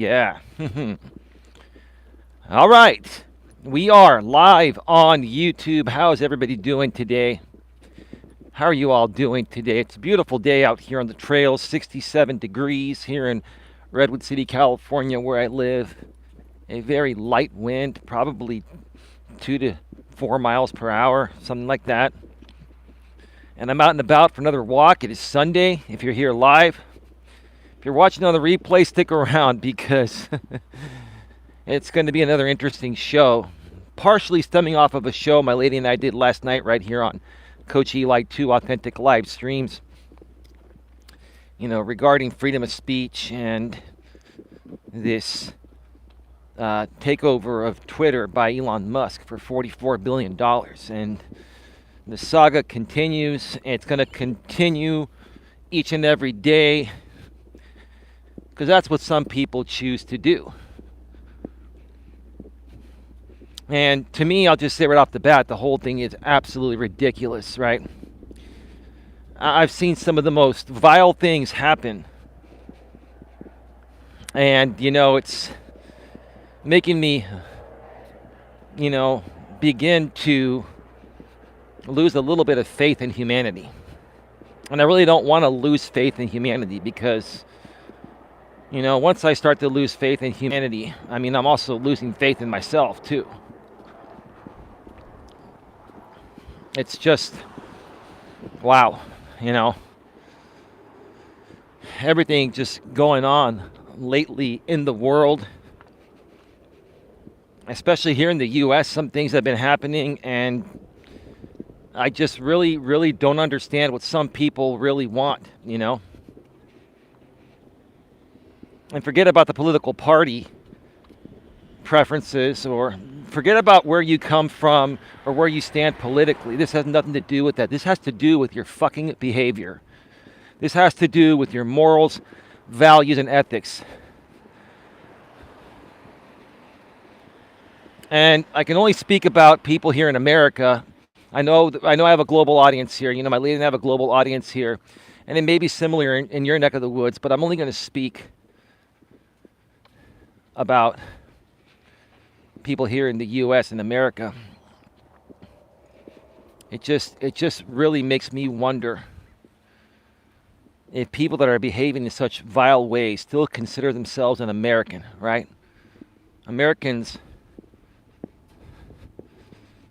Yeah. All right. We are live on YouTube. How's everybody doing today? How are you all doing today? It's a beautiful day out here on the trails, 67 degrees here in Redwood City, California, where I live. A very light wind, probably 2 to 4 miles per hour, something like that. And I'm out and about for another walk. It is Sunday. If you're here live, if you're watching on the replay, stick around because it's going to be another interesting show. Partially stemming off of a show my lady and I did last night right here on Coach Eli 2 Authentic Live Streams, regarding freedom of speech and this takeover of Twitter by Elon Musk for $44 billion. And the saga continues. It's going to continue each and every day because that's what some people choose to do. And to me, I'll just say right off the bat, the whole thing is absolutely ridiculous, right? I've seen some of the most vile things happen. And, it's making me, begin to lose a little bit of faith in humanity. And I really don't want to lose faith in humanity because, once I start to lose faith in humanity, I'm also losing faith in myself, too. It's just, wow, everything just going on lately in the world, especially here in the U.S. Some things have been happening, and I just really, really don't understand what some people really want, And forget about the political party preferences or forget about where you come from or where you stand politically. This has nothing to do with that. This has to do with your fucking behavior. This has to do with your morals, values, and ethics. And I can only speak about people here in America. I know I have a global audience here. My lady and I have a global audience here. And it may be similar in your neck of the woods, but I'm only going to speak about people here in the U.S. and America. It just really makes me wonder if people that are behaving in such vile ways still consider themselves an American, right? Americans,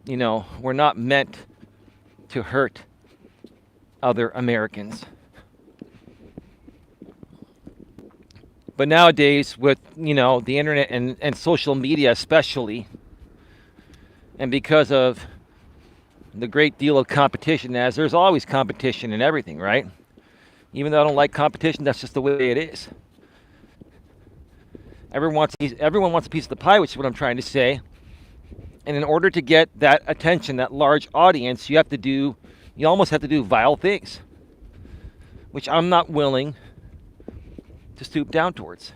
we're not meant to hurt other Americans. But nowadays, with, the internet and social media especially, and because of the great deal of competition, as there's always competition in everything, right? Even though I don't like competition, that's just the way it is. Everyone wants a piece of the pie, which is what I'm trying to say. And in order to get that attention, that large audience, you almost have to do vile things, which I'm not willing to stoop down towards.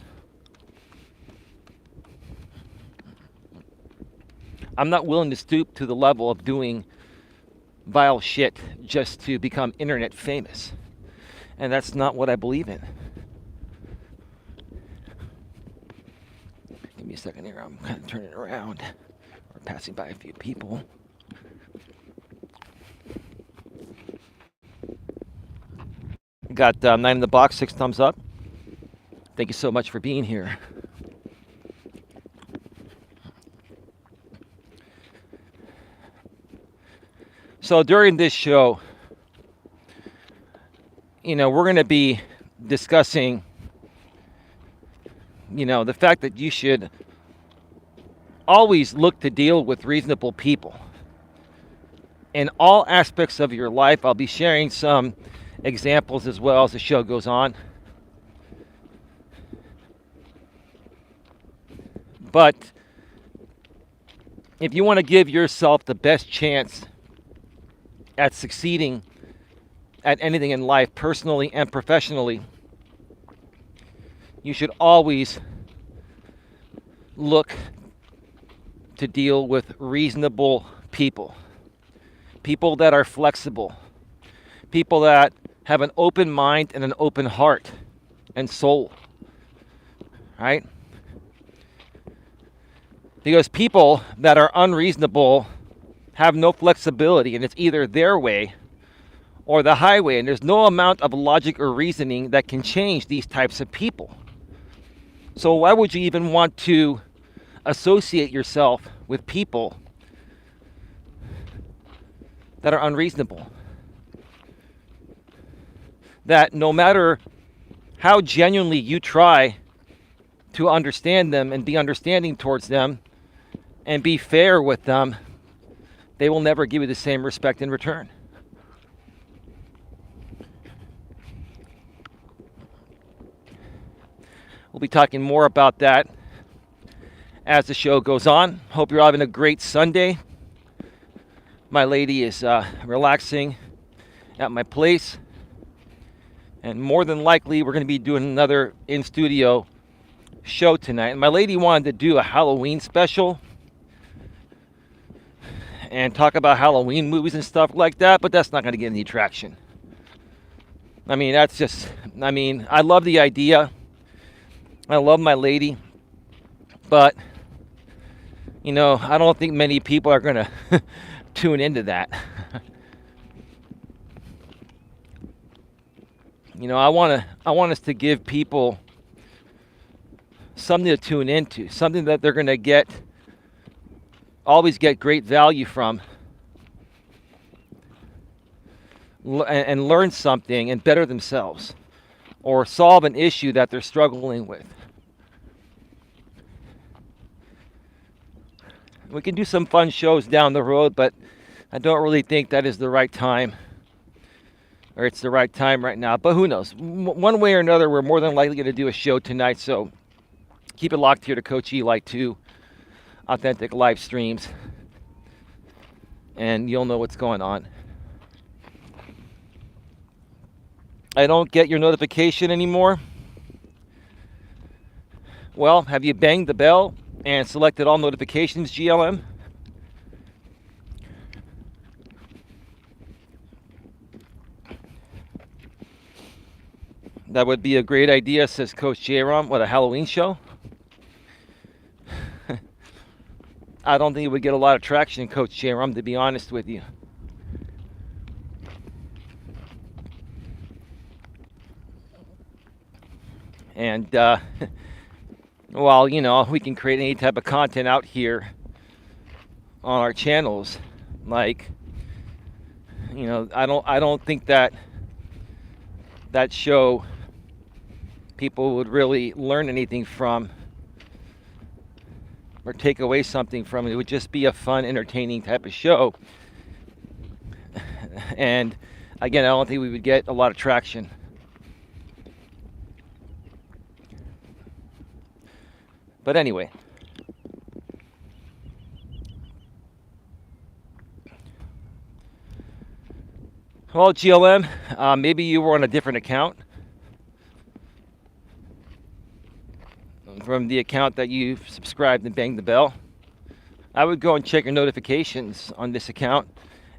I'm not willing to stoop to the level of doing vile shit just to become internet famous. And that's not what I believe in. Give me a second here. I'm kind of turning around. We're passing by a few people. Got 9 in the box, 6 thumbs up. Thank you so much for being here. So during this show, we're going to be discussing, the fact that you should always look to deal with reasonable people. In all aspects of your life, I'll be sharing some examples as well as the show goes on. But if you want to give yourself the best chance at succeeding at anything in life, personally and professionally, you should always look to deal with reasonable people. People that are flexible. People that have an open mind and an open heart and soul. Right? Because people that are unreasonable have no flexibility, and it's either their way or the highway, and there's no amount of logic or reasoning that can change these types of people. So why would you even want to associate yourself with people that are unreasonable? That no matter how genuinely you try to understand them and be understanding towards them and be fair with them, they will never give you the same respect in return. We'll be talking more about that as the show goes on. Hope you're having a great Sunday. My lady is relaxing at my place. And more than likely, we're going to be doing another in-studio show tonight. And my lady wanted to do a Halloween special and talk about Halloween movies and stuff like that, but that's not going to get any traction. I mean, I love the idea. I love my lady, but, I don't think many people are going to tune into that. I want us to give people something to tune into, something that they're going to always get great value from, and learn something and better themselves, or solve an issue that they're struggling with. We can do some fun shows down the road, but I don't really think that is the right time, or it's the right time right now. But who knows? One way or another, we're more than likely going to do a show tonight, so keep it locked here to Coach Eli 2 Authentic Live Streams, and you'll know what's going on. I don't get your notification anymore. Well, have you banged the bell and selected all notifications, GLM? That would be a great idea, says Coach J-Rom. What, a Halloween show? I don't think it would get a lot of traction, Coach J-Rom, to be honest with you. And, well, we can create any type of content out here on our channels. Like, I don't think that show people would really learn anything from or take away something from it. It would just be a fun, entertaining type of show. And again, I don't think we would get a lot of traction. But anyway. Well, GLM, maybe you were on a different account from the account that you've subscribed and banged the bell. I would go and check your notifications on this account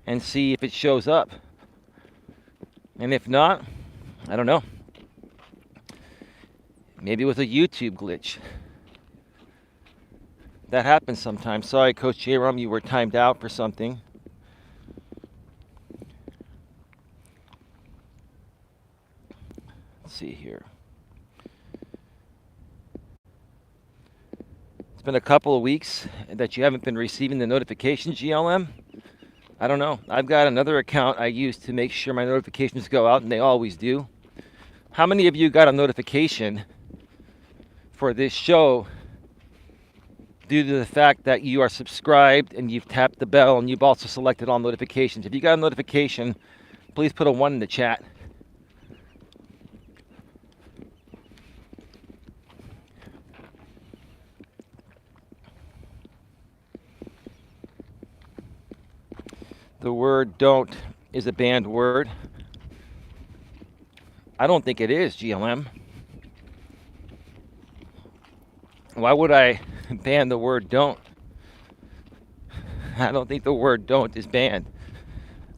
and see if it shows up. And if not, I don't know. Maybe it was a YouTube glitch. That happens sometimes. Sorry, Coach J-Rom, you were timed out for something. Let's see here. It's been a couple of weeks that you haven't been receiving the notifications, GLM. I don't know. I've got another account I use to make sure my notifications go out, and they always do. How many of you got a notification for this show due to the fact that you are subscribed and you've tapped the bell and you've also selected all notifications? If you got a notification, please put a 1 in the chat. The word don't is a banned word. I don't think it is, GLM. Why would I ban the word don't? I don't think the word don't is banned.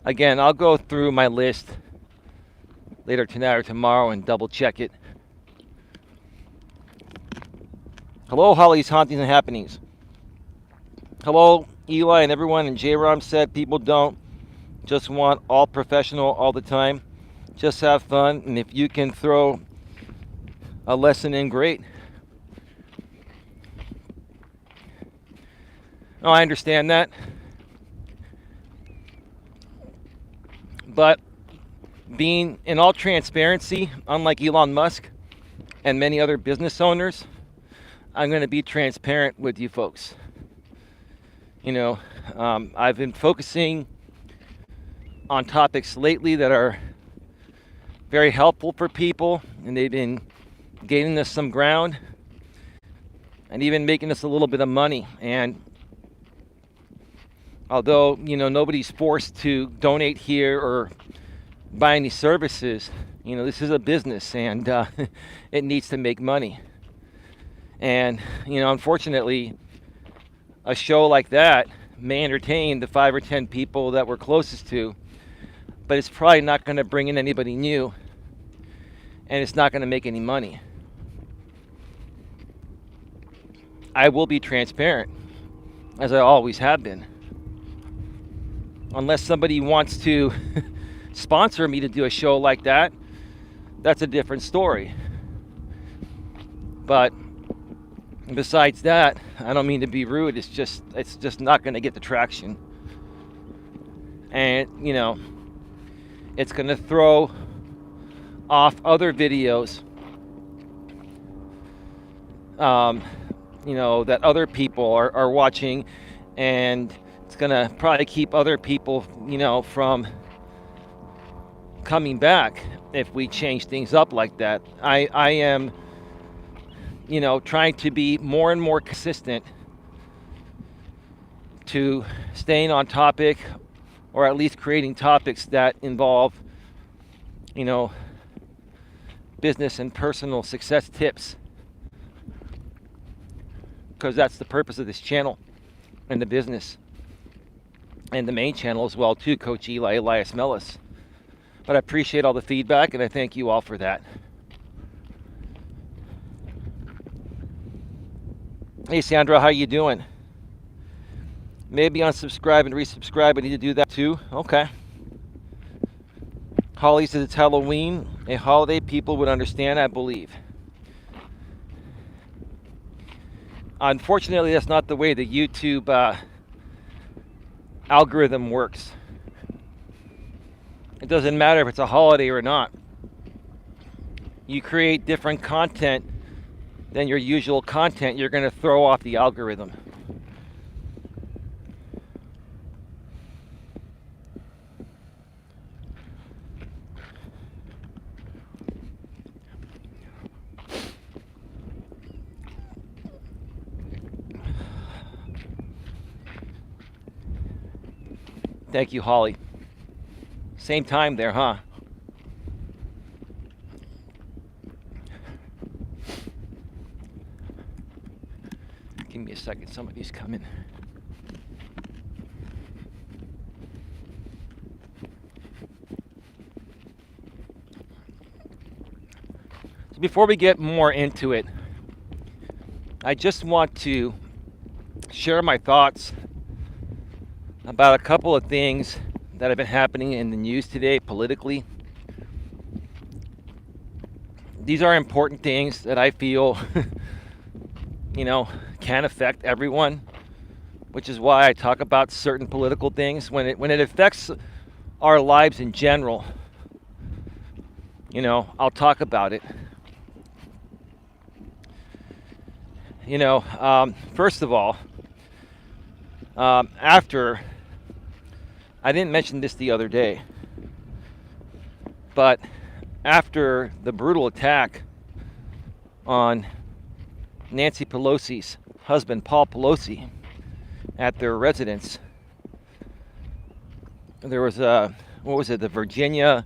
Again, I'll go through my list later tonight or tomorrow and double check it. Hello, Holly's Hauntings and Happenings. Hello, Eli and everyone. And J-Rom said people don't just want all professional all the time. Just have fun. And if you can throw a lesson in, great. Oh, I understand that. But being in all transparency, unlike Elon Musk and many other business owners, I'm going to be transparent with you folks. I've been focusing on topics lately that are very helpful for people, and they've been gaining us some ground and even making us a little bit of money. And although, nobody's forced to donate here or buy any services, this is a business, and it needs to make money. And, unfortunately, a show like that may entertain the 5 or 10 people that we're closest to, but it's probably not going to bring in anybody new, and it's not going to make any money. I will be transparent, as I always have been. Unless somebody wants to sponsor me to do a show like that, that's a different story. But besides that, I don't mean to be rude. It's just not going to get the traction, and it's going to throw off other videos, that other people are watching, and it's going to probably keep other people, from coming back if we change things up like that. I am trying to be more and more consistent to staying on topic, or at least creating topics that involve, business and personal success tips. Because that's the purpose of this channel and the business. And the main channel as well too, Coach Eli, Elias, Melas. But I appreciate all the feedback, and I thank you all for that. Hey Sandra, how you doing? Maybe unsubscribe and resubscribe. I need to do that too. Okay. Holly says it's Halloween, a holiday people would understand, I believe. Unfortunately, that's not the way the YouTube algorithm works. It doesn't matter if it's a holiday or not. You create different content than your usual content, you're going to throw off the algorithm. Thank you, Holly. Same time there, huh? Give me a second, somebody's coming. So before we get more into it, I just want to share my thoughts about a couple of things that have been happening in the news today politically. These are important things that I feel can affect everyone, which is why I talk about certain political things. When it affects our lives in general, I'll talk about it. First of all, after, I didn't mention this the other day, but after the brutal attack on Nancy Pelosi's husband, Paul Pelosi, at their residence, there was the Virginia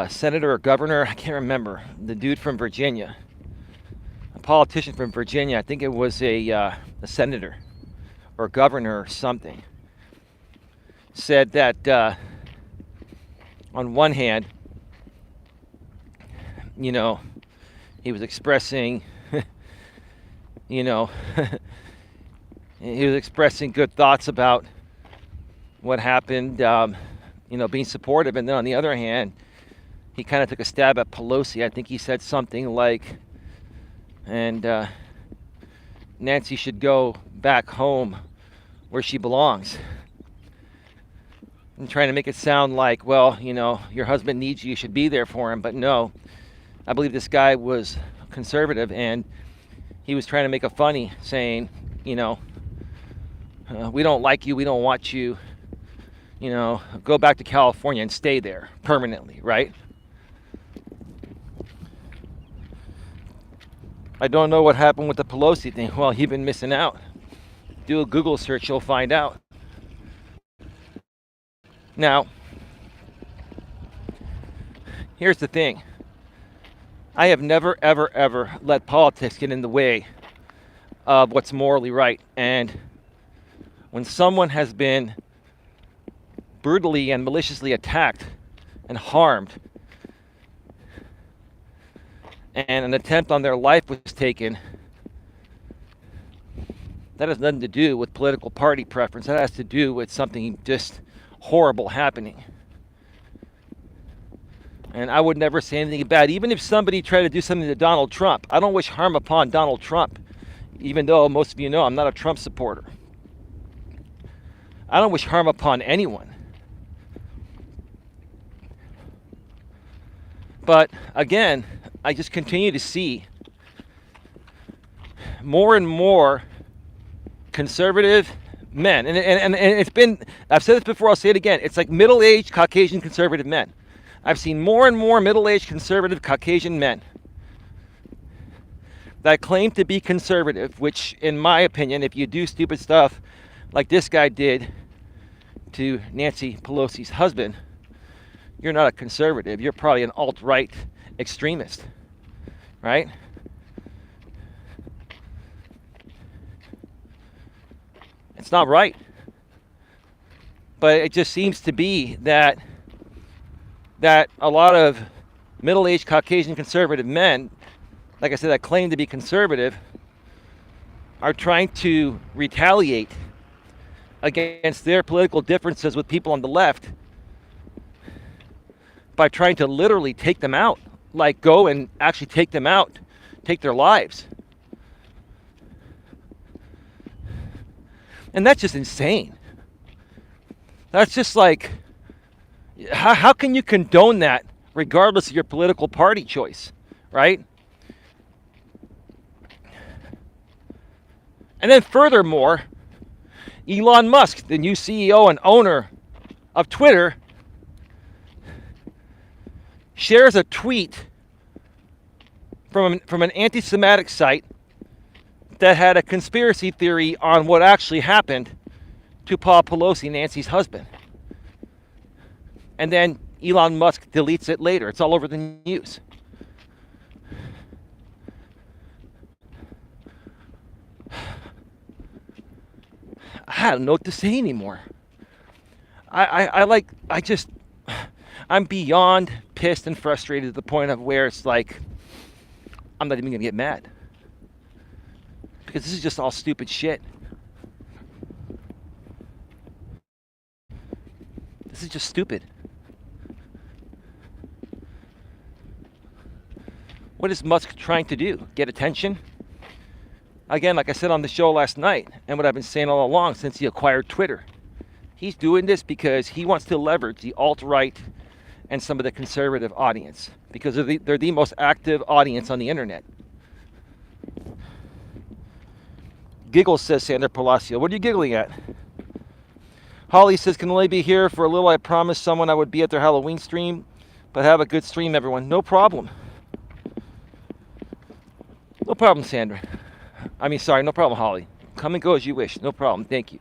senator or governor, I can't remember, the dude from Virginia, a politician from Virginia, I think it was a senator or governor or something, said that on one hand, he was expressing, He was expressing good thoughts about what happened, being supportive. And then on the other hand, he kind of took a stab at Pelosi. I think he said something like, and Nancy should go back home where she belongs. And trying to make it sound like, well, your husband needs you, you should be there for him. But no, I believe this guy was conservative, and he was trying to make a funny, saying, we don't like you, we don't want you, go back to California and stay there permanently, right? I don't know what happened with the Pelosi thing. Well, you've been missing out. Do a Google search, you'll find out. Now, here's the thing. I have never, ever, ever let politics get in the way of what's morally right. And when someone has been brutally and maliciously attacked and harmed, and an attempt on their life was taken, that has nothing to do with political party preference. That has to do with something just horrible happening. And I would never say anything bad. Even if somebody tried to do something to Donald Trump, I don't wish harm upon Donald Trump, even though most of you know I'm not a Trump supporter. I don't wish harm upon anyone. But again, I just continue to see more and more conservative men. And it's been, I've said this before, I'll say it again. It's like middle-aged Caucasian conservative men. I've seen more and more middle-aged conservative Caucasian men that claim to be conservative, which in my opinion, if you do stupid stuff like this guy did to Nancy Pelosi's husband, you're not a conservative. You're probably an alt-right extremist, right? It's not right. But it just seems to be that a lot of middle-aged Caucasian conservative men, like I said, that claim to be conservative, are trying to retaliate against their political differences with people on the left by trying to literally take them out, like go and actually take them out, take their lives. And that's just insane. That's just like, how can you condone that regardless of your political party choice, right? And then furthermore, Elon Musk, the new CEO and owner of Twitter, shares a tweet from an anti-Semitic site that had a conspiracy theory on what actually happened to Paul Pelosi, Nancy's husband. And then Elon Musk deletes it later. It's all over the news. I don't know what to say anymore. I'm beyond pissed and frustrated to the point of where it's like, I'm not even gonna get mad. Because this is just all stupid shit. This is just stupid. What is Musk trying to do? Get attention? Again, like I said on the show last night, and what I've been saying all along since he acquired Twitter, he's doing this because he wants to leverage the alt-right and some of the conservative audience, because they're the most active audience on the internet. Giggles, says Sandra Palacio. What are you giggling at? Holly says, can only be here for a little. I promised someone I would be at their Halloween stream, but have a good stream, everyone. No problem. No problem, Sandra. No problem, Holly. Come and go as you wish. No problem. Thank you.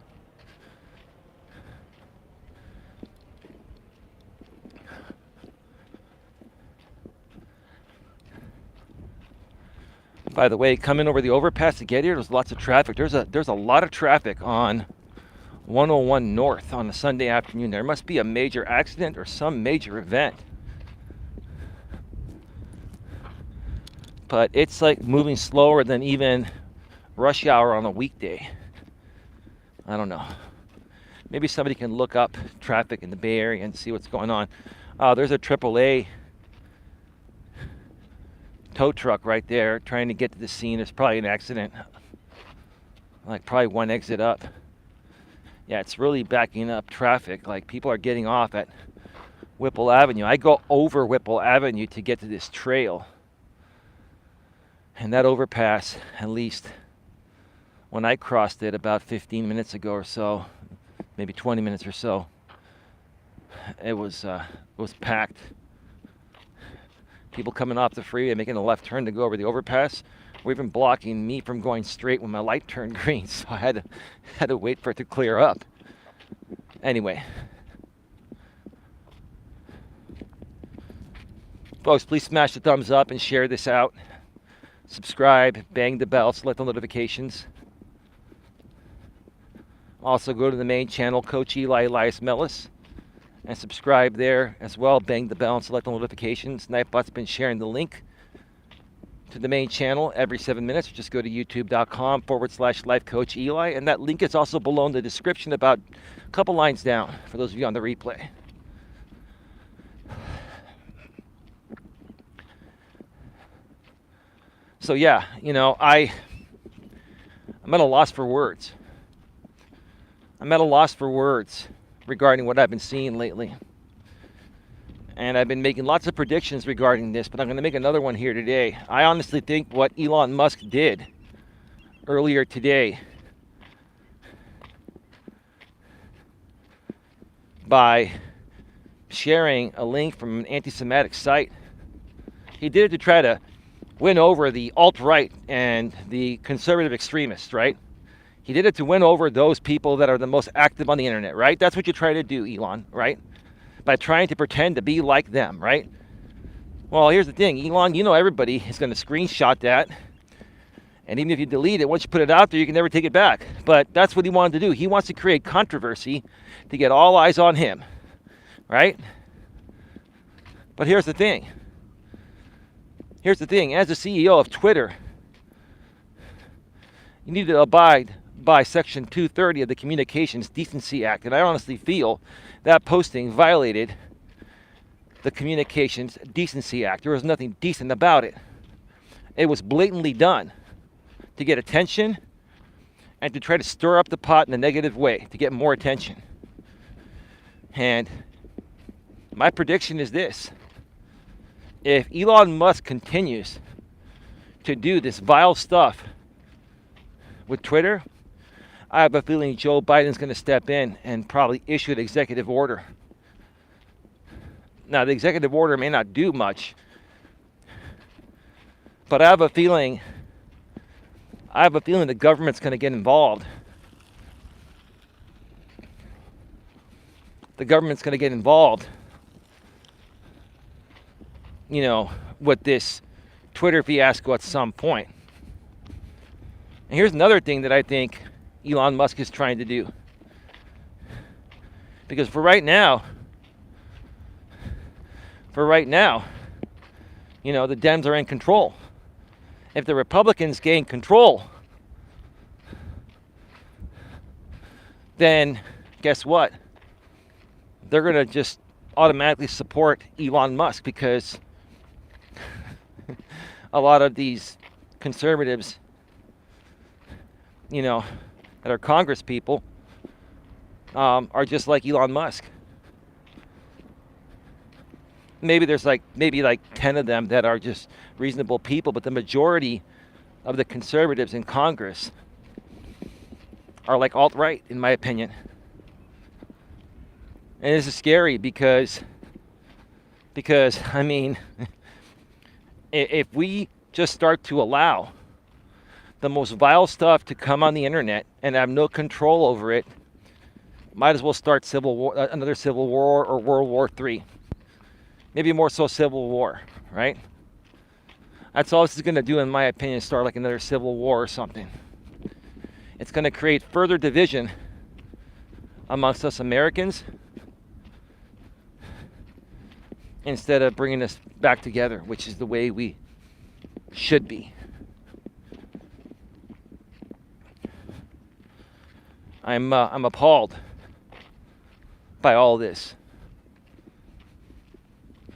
By the way, coming over the overpass to get here, there's lots of traffic. There's a lot of traffic on 101 North on a Sunday afternoon. There must be a major accident or some major event. But it's like moving slower than even rush hour on a weekday. I don't know. Maybe somebody can look up traffic in the Bay Area and see what's going on. There's a AAA tow truck right there trying to get to the scene. There's probably an accident. Like probably one exit up. Yeah, it's really backing up traffic. Like people are getting off at Whipple Avenue. I go over Whipple Avenue to get to this trail. And that overpass, at least when I crossed it about 15 minutes ago or so, maybe 20 minutes or so, it was packed. People coming off the freeway, making a left turn to go over the overpass, were even blocking me from going straight when my light turned green. So I had to wait for it to clear up. Anyway, folks, please smash the thumbs up and share this out. Subscribe, bang the bell, select the notifications. Also go to the main channel, Coach Eli, Elias, Melas, and subscribe there as well. Bang the bell and select the notifications. Nightbot's been sharing the link to the main channel every 7 minutes. Just go to youtube.com/lifecoacheli, and that link is also below in the description, about a couple lines down for those of you on the replay. So yeah, I'm at a loss for words. I'm at a loss for words regarding what I've been seeing lately. And I've been making lots of predictions regarding this, but I'm going to make another one here today. I honestly think what Elon Musk did earlier today by sharing a link from an anti-Semitic site, he did it to try to win over the alt-right and the conservative extremists, right? He did it to win over those people that are the most active on the internet, right? That's what you try to do, Elon, right? By trying to pretend to be like them, right? Well, here's the thing, Elon, everybody is going to screenshot that. And even if you delete it, once you put it out there, you can never take it back. But that's what he wanted to do. He wants to create controversy to get all eyes on him, right? But here's the thing. As the CEO of Twitter, you need to abide by Section 230 of the Communications Decency Act. And I honestly feel that posting violated the Communications Decency Act. There was nothing decent about it. It was blatantly done to get attention and to try to stir up the pot in a negative way, to get more attention. And my prediction is this. If Elon Musk continues to do this vile stuff with Twitter, I have a feeling Joe Biden's going to step in and probably issue an executive order. Now, the executive order may not do much, but I have a feeling the government's going to get involved. The government's going to get involved, with this Twitter fiasco at some point. And here's another thing that I think Elon Musk is trying to do. Because for right now, the Dems are in control. If the Republicans gain control, then guess what? They're going to just automatically support Elon Musk, because a lot of these conservatives, that are Congress people, are just like Elon Musk. Maybe there's like 10 of them that are just reasonable people, but the majority of the conservatives in Congress are like alt-right, in my opinion. And this is scary because I mean, if we just start to allow the most vile stuff to come on the internet and have no control over it, might as well start another civil war or World War III. Maybe more so civil war, right? That's all this is going to do, in my opinion, start like another civil war or something. It's going to create further division amongst us Americans instead of bringing us back together, which is the way we should be. I'm appalled by all this,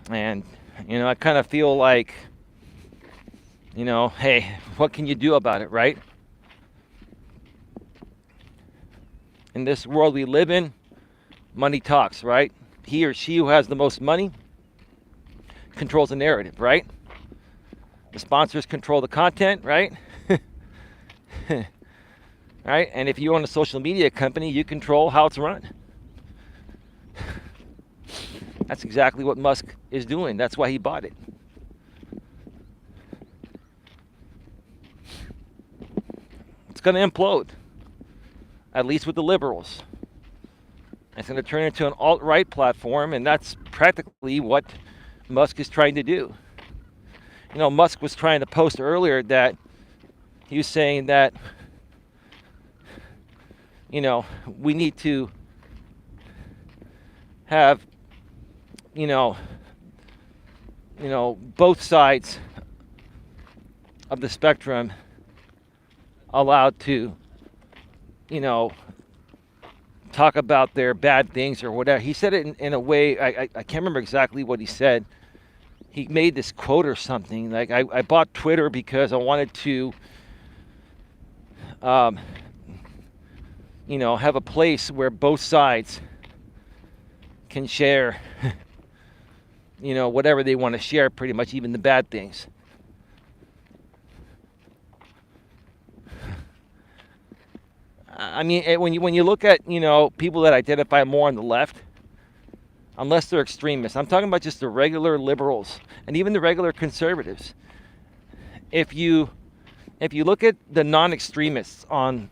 and I kind of feel like, hey, what can you do about it, right? In this world we live in, money talks, right? He or she who has the most money controls the narrative, right? The sponsors control the content, right? Right? And if you own a social media company, you control how it's run. That's exactly what Musk is doing. That's why he bought it. It's going to implode, at least with the liberals. It's going to turn into an alt-right platform, and that's practically what Musk is trying to do. Musk was trying to post earlier that he was saying that, we need to have, both sides of the spectrum allowed to, talk about their bad things or whatever. He said it in a way, I can't remember exactly what he said. He made this quote or something like, I bought Twitter because I wanted to have a place where both sides can share whatever they want to share, pretty much, even the bad things. I mean, when you look at people that identify more on the left, unless they're extremists, I'm talking about just the regular liberals and even the regular conservatives. If you look at the non-extremists on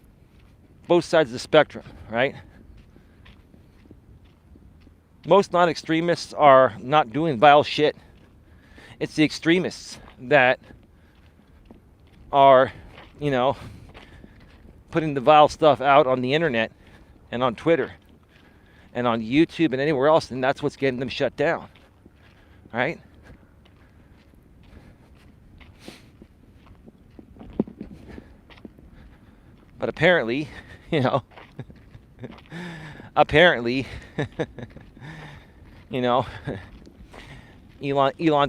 both sides of the spectrum, right? Most non-extremists are not doing vile shit. It's the extremists that are, putting the vile stuff out on the internet and on Twitter and on YouTube and anywhere else, and that's what's getting them shut down, right? But apparently, Elon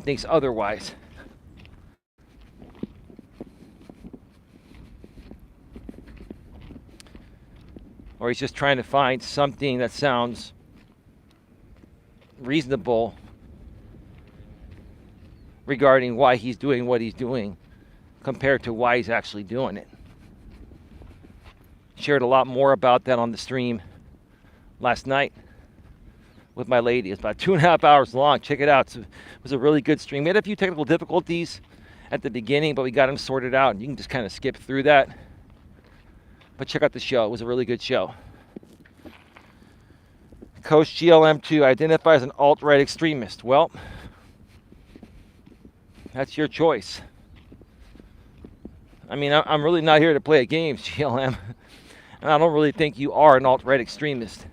thinks otherwise. Or he's just trying to find something that sounds reasonable regarding why he's doing what he's doing compared to why he's actually doing it. Shared a lot more about that on the stream last night with my lady. It's about 2.5 hours long. Check it out. It was a really good stream. We had a few technical difficulties at the beginning, but we got them sorted out. You can just kind of skip through that. But check out the show. It was a really good show. Coach GLM2 identifies as an alt-right extremist. Well, that's your choice. I mean, I'm really not here to play games, GLM. And I don't really think you are an alt-right extremist.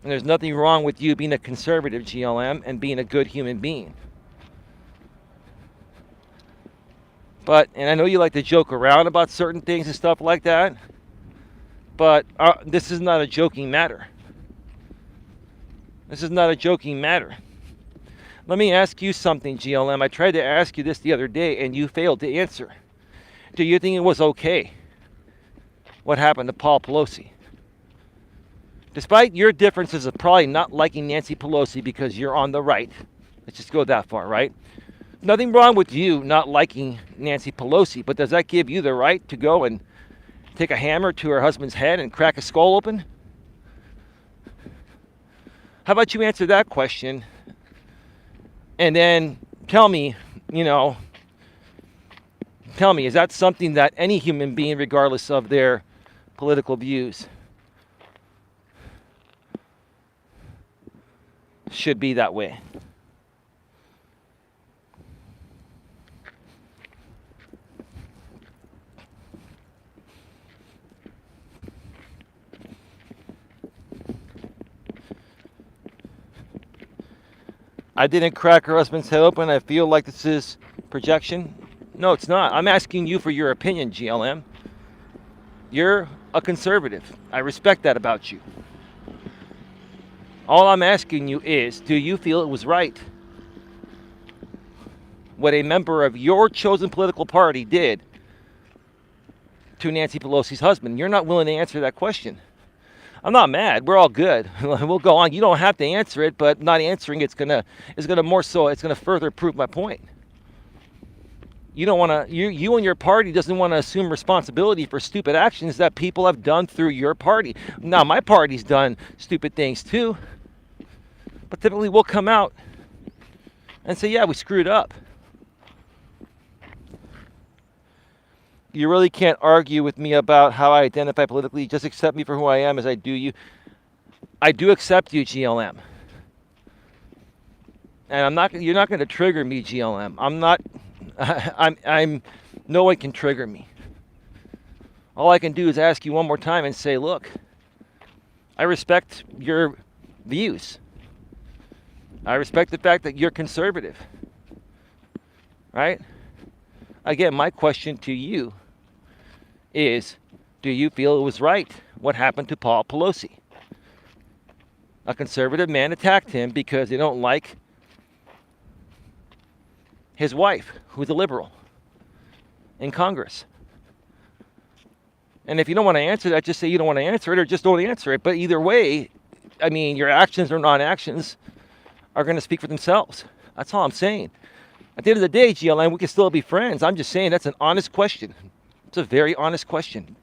And there's nothing wrong with you being a conservative, GLM, and being a good human being. But, and I know you like to joke around about certain things and stuff like that, but this is not a joking matter. This is not a joking matter. Let me ask you something, GLM. I tried to ask you this the other day, and you failed to answer. Do you think it was okay what happened to Paul Pelosi? Despite your differences of probably not liking Nancy Pelosi because you're on the right. Let's just go that far, right? Nothing wrong with you not liking Nancy Pelosi, but does that give you the right to go and take a hammer to her husband's head and crack a skull open? How about you answer that question and then tell me, is that something that any human being, regardless of their political views, should be that way? I didn't crack her husband's head open. I feel like this is projection. No, it's not. I'm asking you for your opinion, GLM. You're a conservative. I respect that about you. All I'm asking you is, do you feel it was right what a member of your chosen political party did to Nancy Pelosi's husband? You're not willing to answer that question. I'm not mad. We're all good. We'll go on. You don't have to answer it, but not answering it's gonna further prove my point. You don't want to. You and your party doesn't want to assume responsibility for stupid actions that people have done through your party. Now, my party's done stupid things too, but typically we'll come out and say, "Yeah, we screwed up." You really can't argue with me about how I identify politically. Just accept me for who I am as I do you. I do accept you, GLM. And you're not going to trigger me, GLM. No one can trigger me. All I can do is ask you one more time and say, look, I respect your views. I respect the fact that you're conservative. Right? Again, my question to you is, do you feel it was right what happened to Paul Pelosi? A conservative man attacked him because they don't like his wife, who's a liberal, in Congress. And if you don't want to answer that, just say you don't want to answer it, or just don't answer it. But either way, I mean, your actions or non-actions are going to speak for themselves. That's all I'm saying. At the end of the day, GLM, we can still be friends. I'm just saying that's an honest question. It's a very honest question.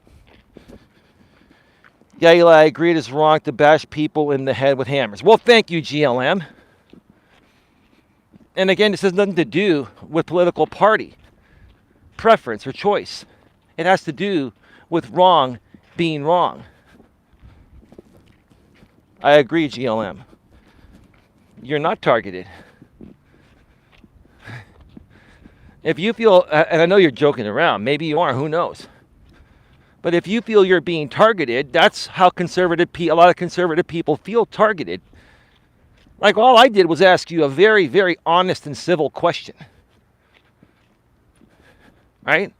Yeah, Eli, I agree it is wrong to bash people in the head with hammers. Well, thank you, GLM. And again, this has nothing to do with political party preference or choice. It has to do with wrong being wrong. I agree, GLM. You're not targeted. If you feel, and I know you're joking around, maybe you are, who knows? But if you feel you're being targeted, that's how a lot of conservative people feel targeted. Like, all I did was ask you a very, very honest and civil question. Right?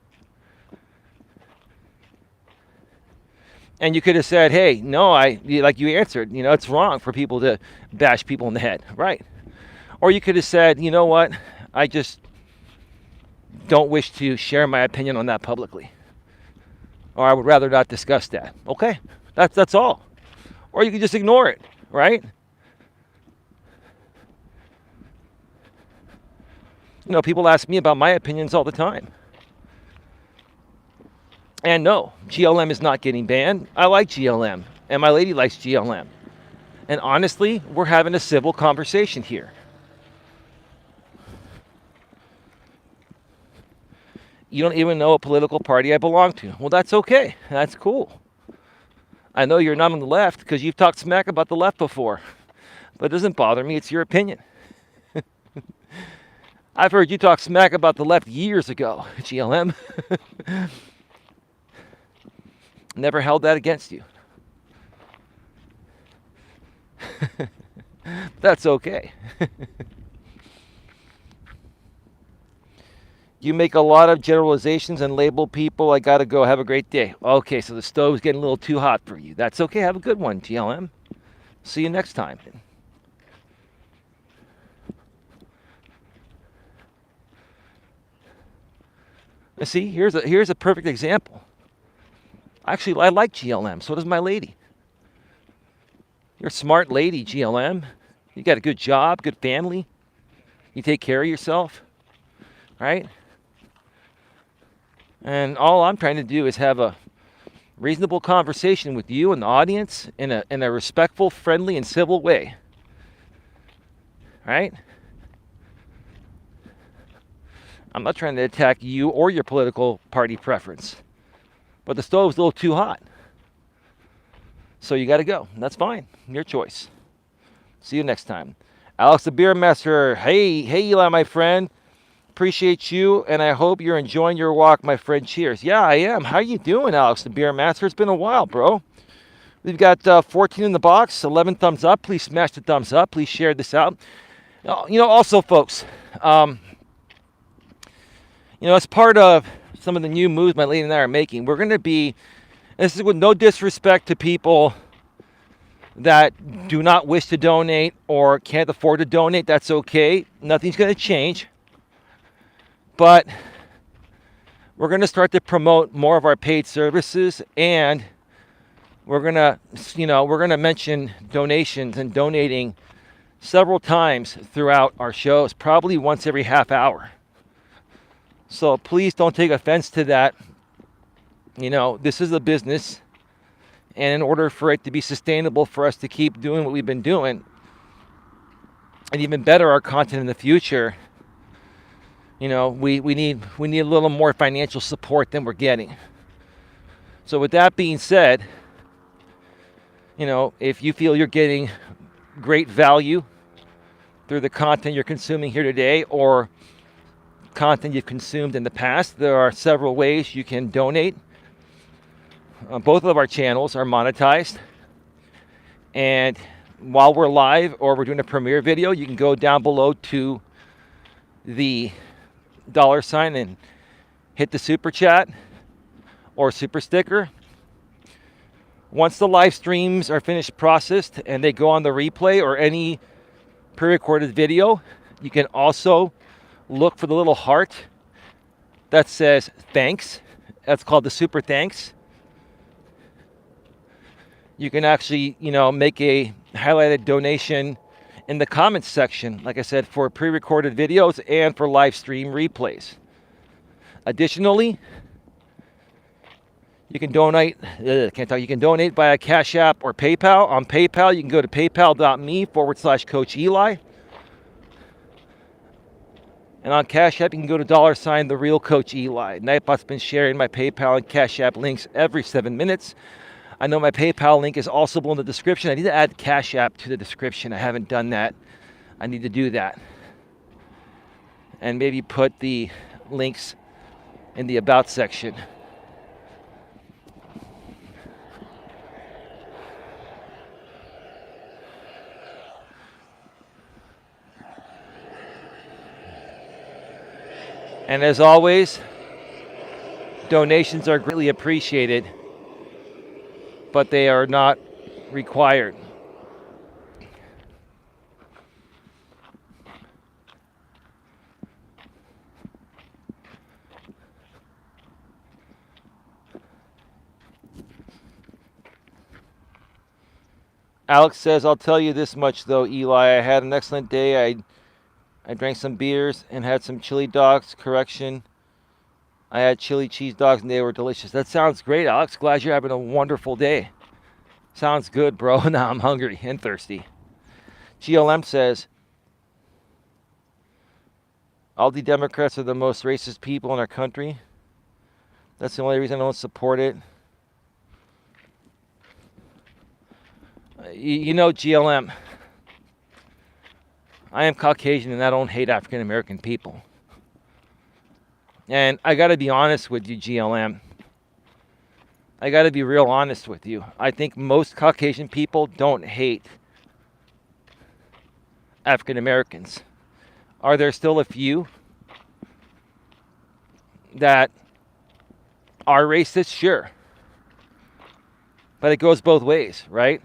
And you could have said, hey, no, like you answered, it's wrong for people to bash people in the head. Right? Or you could have said, you know what, I just don't wish to share my opinion on that publicly. Or I would rather not discuss that. Okay, that's all. Or you could just ignore it, right? People ask me about my opinions all the time. And no, GLM is not getting banned. I like GLM, and my lady likes GLM. And honestly, we're having a civil conversation here. You don't even know what political party I belong to. Well, that's okay. That's cool. I know you're not on the left because you've talked smack about the left before. But it doesn't bother me. It's your opinion. I've heard you talk smack about the left years ago, GLM. Never held that against you. That's okay. You make a lot of generalizations and label people. I gotta go. Have a great day. Okay, so the stove's getting a little too hot for you. That's okay. Have a good one, GLM. See you next time. See, here's a perfect example. Actually, I like GLM. So does my lady. You're a smart lady, GLM. You got a good job, good family. You take care of yourself, right? And all I'm trying to do is have a reasonable conversation with you and the audience in a respectful, friendly, and civil way. Right? I'm not trying to attack you or your political party preference. But the stove's a little too hot. So you got to go. That's fine. Your choice. See you next time. Alex the Beer Master. Hey, Eli, my friend. Appreciate you, and I hope you're enjoying your walk, my friend. Cheers. Yeah, I am. How you doing, Alex the Beer Master? It's been a while, bro. We've got 14 in the box, 11 thumbs up. Please smash the thumbs up. Please share this out. Also, folks, as part of some of the new moves my lady and I are making, we're going to be This is with no disrespect to people that do not wish to donate or can't afford to donate. That's okay. Nothing's going to change. But we're going to start to promote more of our paid services, and we're going to mention donations and donating several times throughout our shows, probably once every half hour. So please don't take offense to that. This is a business, and in order for it to be sustainable for us to keep doing what we've been doing and even better our content in the future, we need a little more financial support than we're getting. So with that being said, if you feel you're getting great value through the content you're consuming here today or content you've consumed in the past, there are several ways you can donate. Both of our channels are monetized, and while we're live or we're doing a premiere video, you can go down below to the $sign and hit the super chat or super sticker. Once the live streams are finished processed and they go on the replay or any pre-recorded video, you can also look for the little heart that says thanks. That's called the super thanks. You can actually, make a highlighted donation in the comments section, like I said, for pre-recorded videos and for live stream replays. Additionally, you can donate. You can donate via Cash App or PayPal. On PayPal, you can go to paypal.me/Coach Eli. And on Cash App, you can go to $sign the real Coach Eli. Nightbot's been sharing my PayPal and Cash App links every 7 minutes. I know my PayPal link is also below in the description. I need to add Cash App to the description. I haven't done that. I need to do that. And maybe put the links in the About section. And as always, donations are greatly appreciated, but they are not required. Alex says, I'll tell you this much though, Eli. I had an excellent day. I drank some beers and had some chili dogs. Correction, I had chili cheese dogs and they were delicious. That sounds great, Alex. Glad you're having a wonderful day. Sounds good, bro. Now I'm hungry and thirsty. GLM says, all the Democrats are the most racist people in our country. That's the only reason I don't support it. GLM, I am Caucasian and I don't hate African American people. And I got to be honest with you, GLM. I got to be real honest with you. I think most Caucasian people don't hate African Americans. Are there still a few that are racist? Sure. But it goes both ways, right?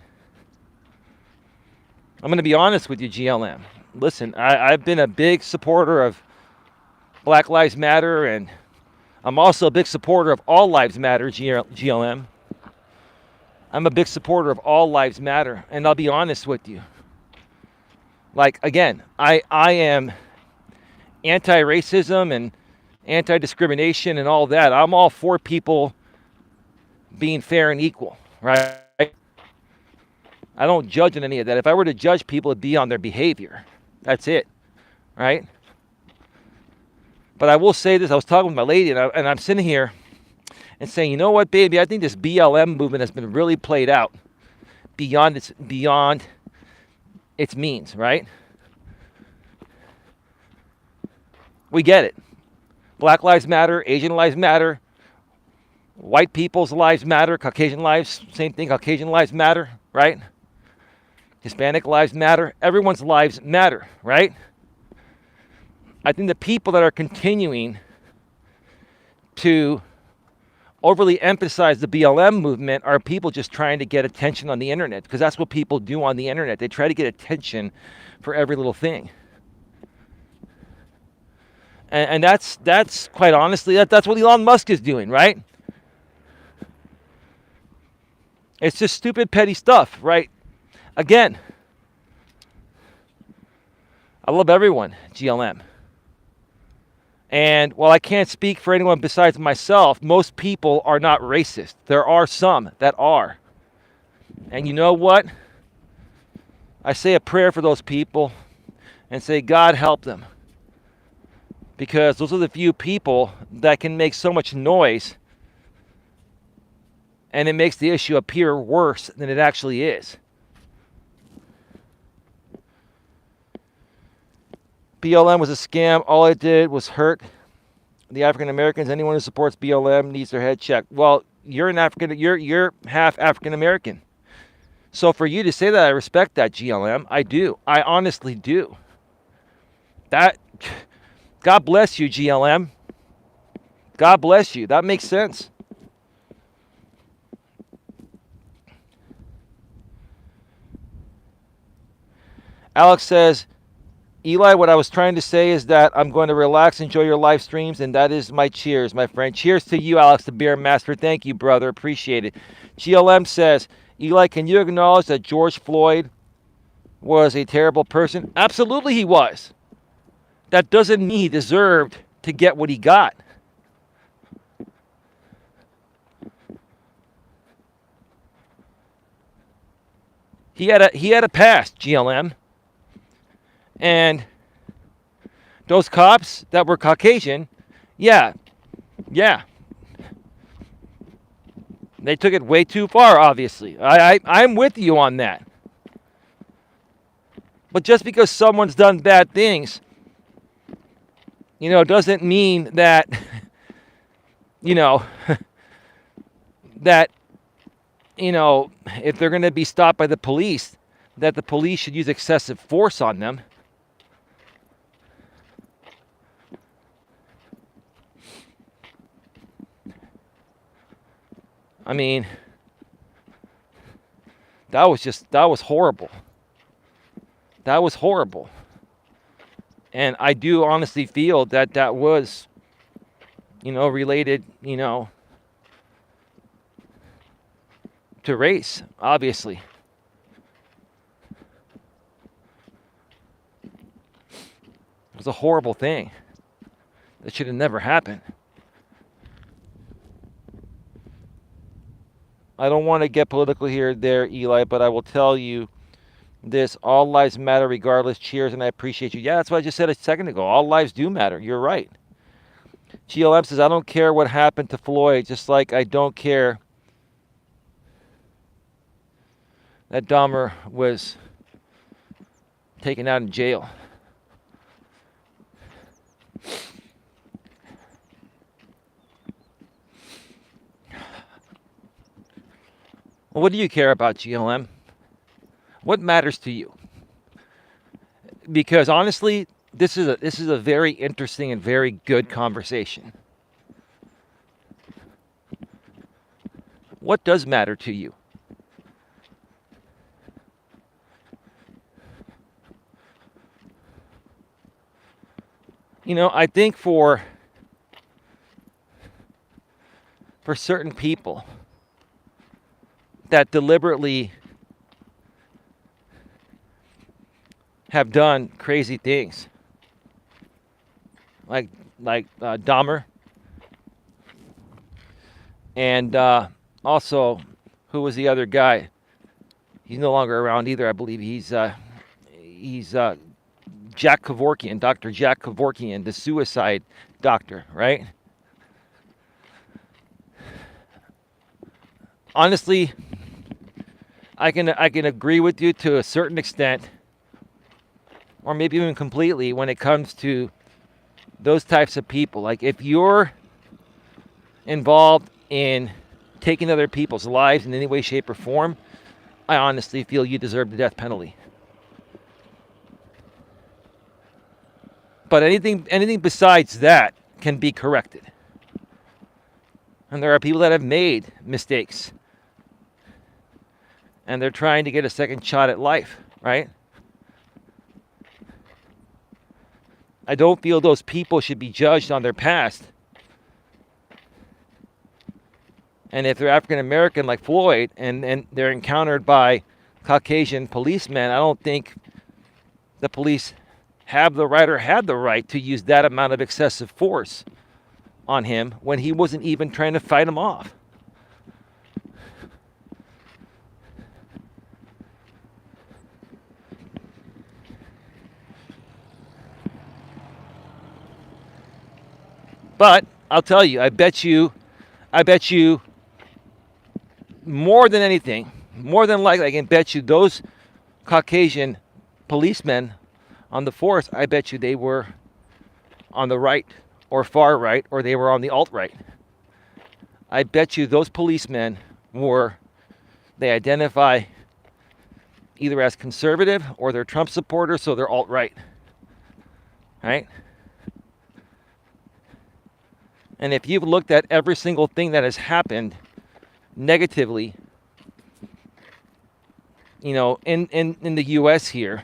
I'm going to be honest with you, GLM. Listen, I've been a big supporter of Black Lives Matter, and I'm also a big supporter of All Lives Matter, GLM. I'm a big supporter of All Lives Matter, and I'll be honest with you. Like, again, I am anti-racism and anti-discrimination and all that. I'm all for people being fair and equal, right? I don't judge on any of that. If I were to judge people, it'd be on their behavior. That's it, right? But I will say this. I was talking with my lady, and I'm sitting here and saying, you know what, baby? I think this BLM movement has been really played out beyond its means, right? We get it. Black lives matter. Asian lives matter. White people's lives matter. Caucasian lives, same thing. Caucasian lives matter, right? Hispanic lives matter. Everyone's lives matter, right? I think the people that are continuing to overly emphasize the BLM movement are people just trying to get attention on the internet, because that's what people do on the internet. They try to get attention for every little thing. And that's quite honestly, that's what Elon Musk is doing, right? It's just stupid, petty stuff, right? Again, I love everyone, GLM. And while I can't speak for anyone besides myself, most people are not racist. There are some that are. And you know what? I say a prayer for those people and say, God help them. Because those are the few people that can make so much noise, and it makes the issue appear worse than it actually is. BLM was a scam. All it did was hurt the African Americans. Anyone who supports BLM needs their head checked. Well, you're half African American. So for you to say that, I respect that, GLM. I do. I honestly do. God bless you, GLM. God bless you. That makes sense. Alex says, Eli, what I was trying to say is that I'm going to relax, enjoy your live streams, and that is my cheers, my friend. Cheers to you, Alex, the beer master. Thank you, brother. Appreciate it. GLM says, Eli, can you acknowledge that George Floyd was a terrible person? Absolutely he was. That doesn't mean he deserved to get what he got. He had a past, GLM. And those cops that were Caucasian, yeah. They took it way too far, obviously. I'm with you on that. But just because someone's done bad things, doesn't mean that, that, if they're going to be stopped by the police, that the police should use excessive force on them. I mean, that was horrible. That was horrible. And I do honestly feel that was, related, to race, obviously. It was a horrible thing that should have never happened. I don't want to get political here, Eli, but I will tell you this. All lives matter regardless. Cheers, and I appreciate you. Yeah, that's what I just said a second ago. All lives do matter. You're right. GLM says, I don't care what happened to Floyd, just like I don't care that Dahmer was taken out in jail. Well, what do you care about, GLM? What matters to you? Because honestly, this is a very interesting and very good conversation. What does matter to you? I think for certain people that deliberately have done crazy things, like Dahmer, and also, who was the other guy? He's no longer around either. I believe he's Jack Kevorkian, Dr. Jack Kevorkian, the suicide doctor, right? Honestly, I can agree with you to a certain extent, or maybe even completely, when it comes to those types of people. Like, if you're involved in taking other people's lives in any way, shape, or form, I honestly feel you deserve the death penalty. But anything besides that can be corrected. And there are people that have made mistakes. And they're trying to get a second shot at life, right? I don't feel those people should be judged on their past. And if they're African American like Floyd and they're encountered by Caucasian policemen, I don't think the police have the right or had the right to use that amount of excessive force on him when he wasn't even trying to fight him off. But I'll tell you, I bet you more than anything, more than likely, I can bet you those Caucasian policemen on the force, I bet you they were on the right or far right, or they were on the alt-right. I bet you those policemen they identify either as conservative or they're Trump supporters, so they're alt-right. Right? And if you've looked at every single thing that has happened negatively, in the U.S. here,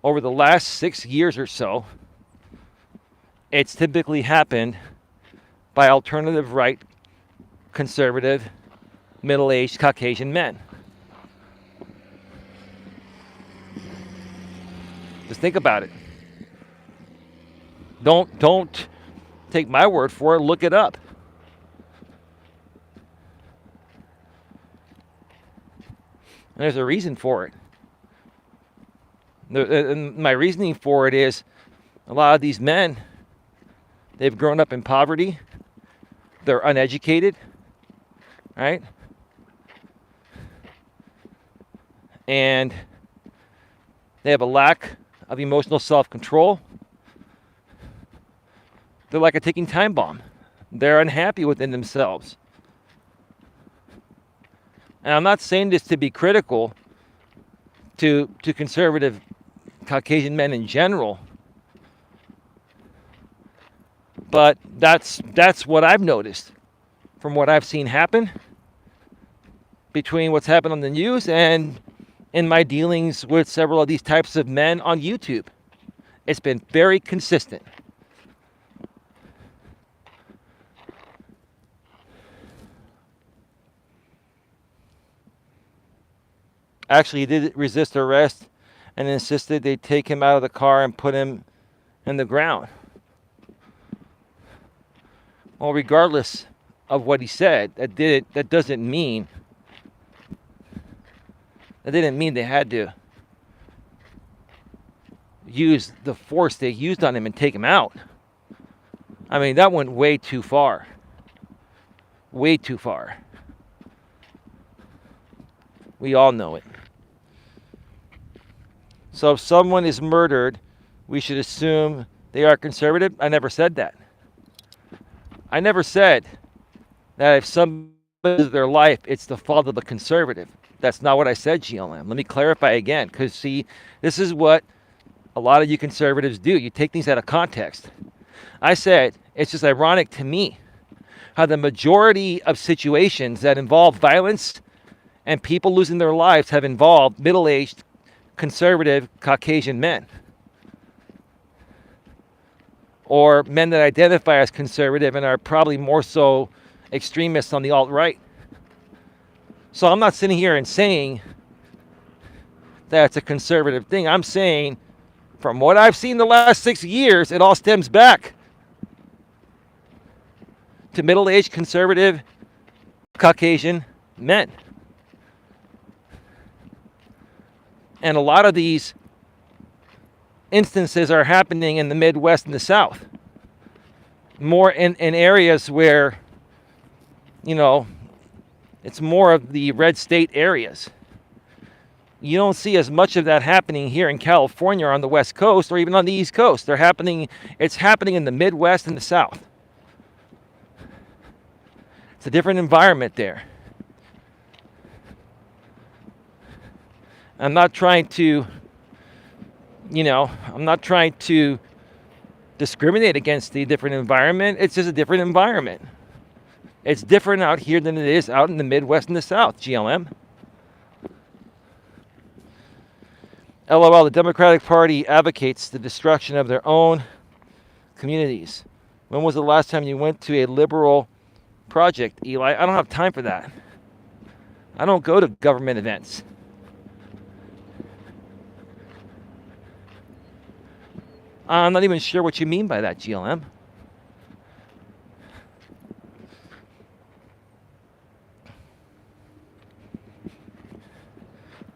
over the last 6 years or so, it's typically happened by alternative right, conservative, middle-aged Caucasian men. Just think about it. Don't take my word for it. Look it up. And there's a reason for it. And my reasoning for it is a lot of these men, they've grown up in poverty. They're uneducated, right? And they have a lack of emotional self-control. They're like a ticking time bomb. They're unhappy within themselves. And I'm not saying this to be critical to conservative Caucasian men in general, but that's what I've noticed from what I've seen happen between what's happened on the news and in my dealings with several of these types of men on YouTube. It's been very consistent. Actually, he did resist arrest and insisted they take him out of the car and put him in the ground. Well, regardless of what he said, that didn't mean they had to use the force they used on him and take him out. I mean, that went way too far. Way too far. We all know it. So if someone is murdered, we should assume they are conservative? I never said that. I never said that if somebody loses their life, it's the fault of the conservative. That's not what I said, GLM. Let me clarify again, because see, this is what a lot of you conservatives do. You take things out of context. I said, it's just ironic to me how the majority of situations that involve violence and people losing their lives have involved middle-aged, conservative Caucasian men. Or men that identify as conservative and are probably more so extremists on the alt-right. So I'm not sitting here and saying that it's a conservative thing. I'm saying, from what I've seen the last 6 years, it all stems back to middle-aged, conservative, Caucasian men. And a lot of these instances are happening in the Midwest and the South. More in areas where, it's more of the red state areas. You don't see as much of that happening here in California or on the West Coast or even on the East Coast. It's happening in the Midwest and the South. It's a different environment there. I'm not trying to discriminate against the different environment. It's just a different environment. It's different out here than it is out in the Midwest and the South, GLM. LOL, the Democratic Party advocates the destruction of their own communities. When was the last time you went to a liberal project, Eli? I don't have time for that. I don't go to government events. I'm not even sure what you mean by that, GLM.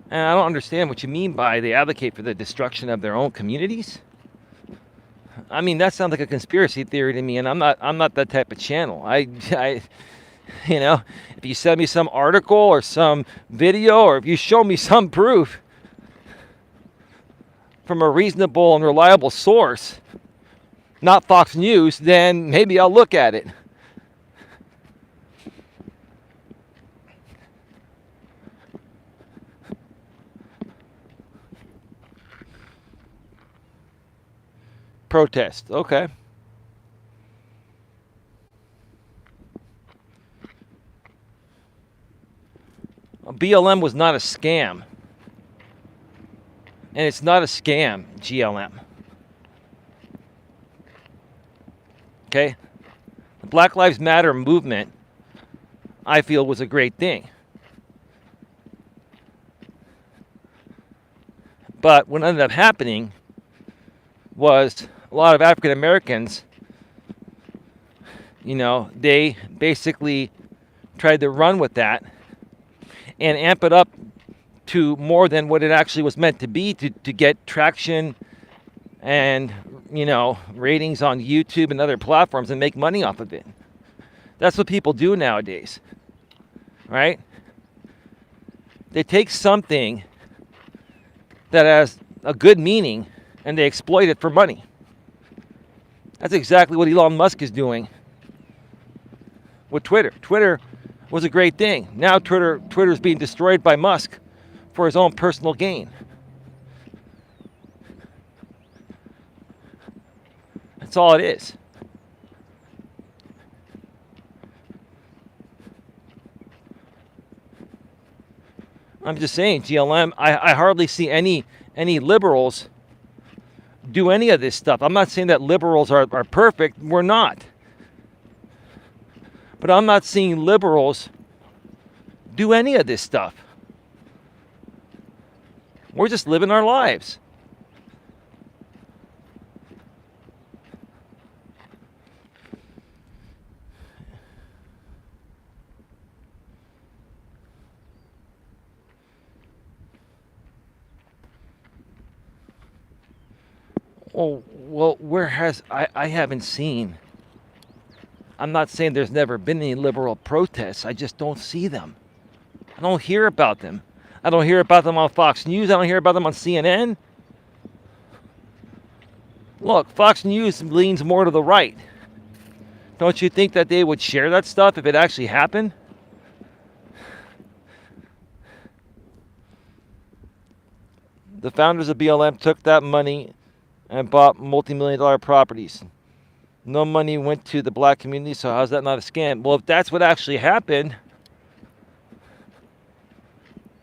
And I don't understand what you mean by they advocate for the destruction of their own communities. I mean, that sounds like a conspiracy theory to me, and I'm not that type of channel. If you send me some article or some video, or if you show me some proof from a reasonable and reliable source, not Fox News, then maybe I'll look at it. Protest, okay. BLM was not a scam. And it's not a scam, GLM. Okay? The Black Lives Matter movement, I feel, was a great thing. But what ended up happening was a lot of African Americans, they basically tried to run with that and amp it up to more than what it actually was meant to be, to get traction and, ratings on YouTube and other platforms and make money off of it. That's what people do nowadays, right? They take something that has a good meaning and they exploit it for money. That's exactly what Elon Musk is doing with Twitter. Twitter was a great thing. Now Twitter is being destroyed by Musk for his own personal gain. That's all it is. I'm just saying, GLM, I hardly see any liberals do any of this stuff. I'm not saying that liberals are perfect. We're not. But I'm not seeing liberals do any of this stuff. We're just living our lives. Oh, well, where has I haven't seen. I'm not saying there's never been any liberal protests. I just don't see them. I don't hear about them. I don't hear about them on Fox News. I don't hear about them on CNN. Look, Fox News leans more to the right. Don't you think that they would share that stuff if it actually happened? The founders of BLM took that money and bought multi-million-dollar properties. No money went to the black community, so how's that not a scam? Well, if that's what actually happened,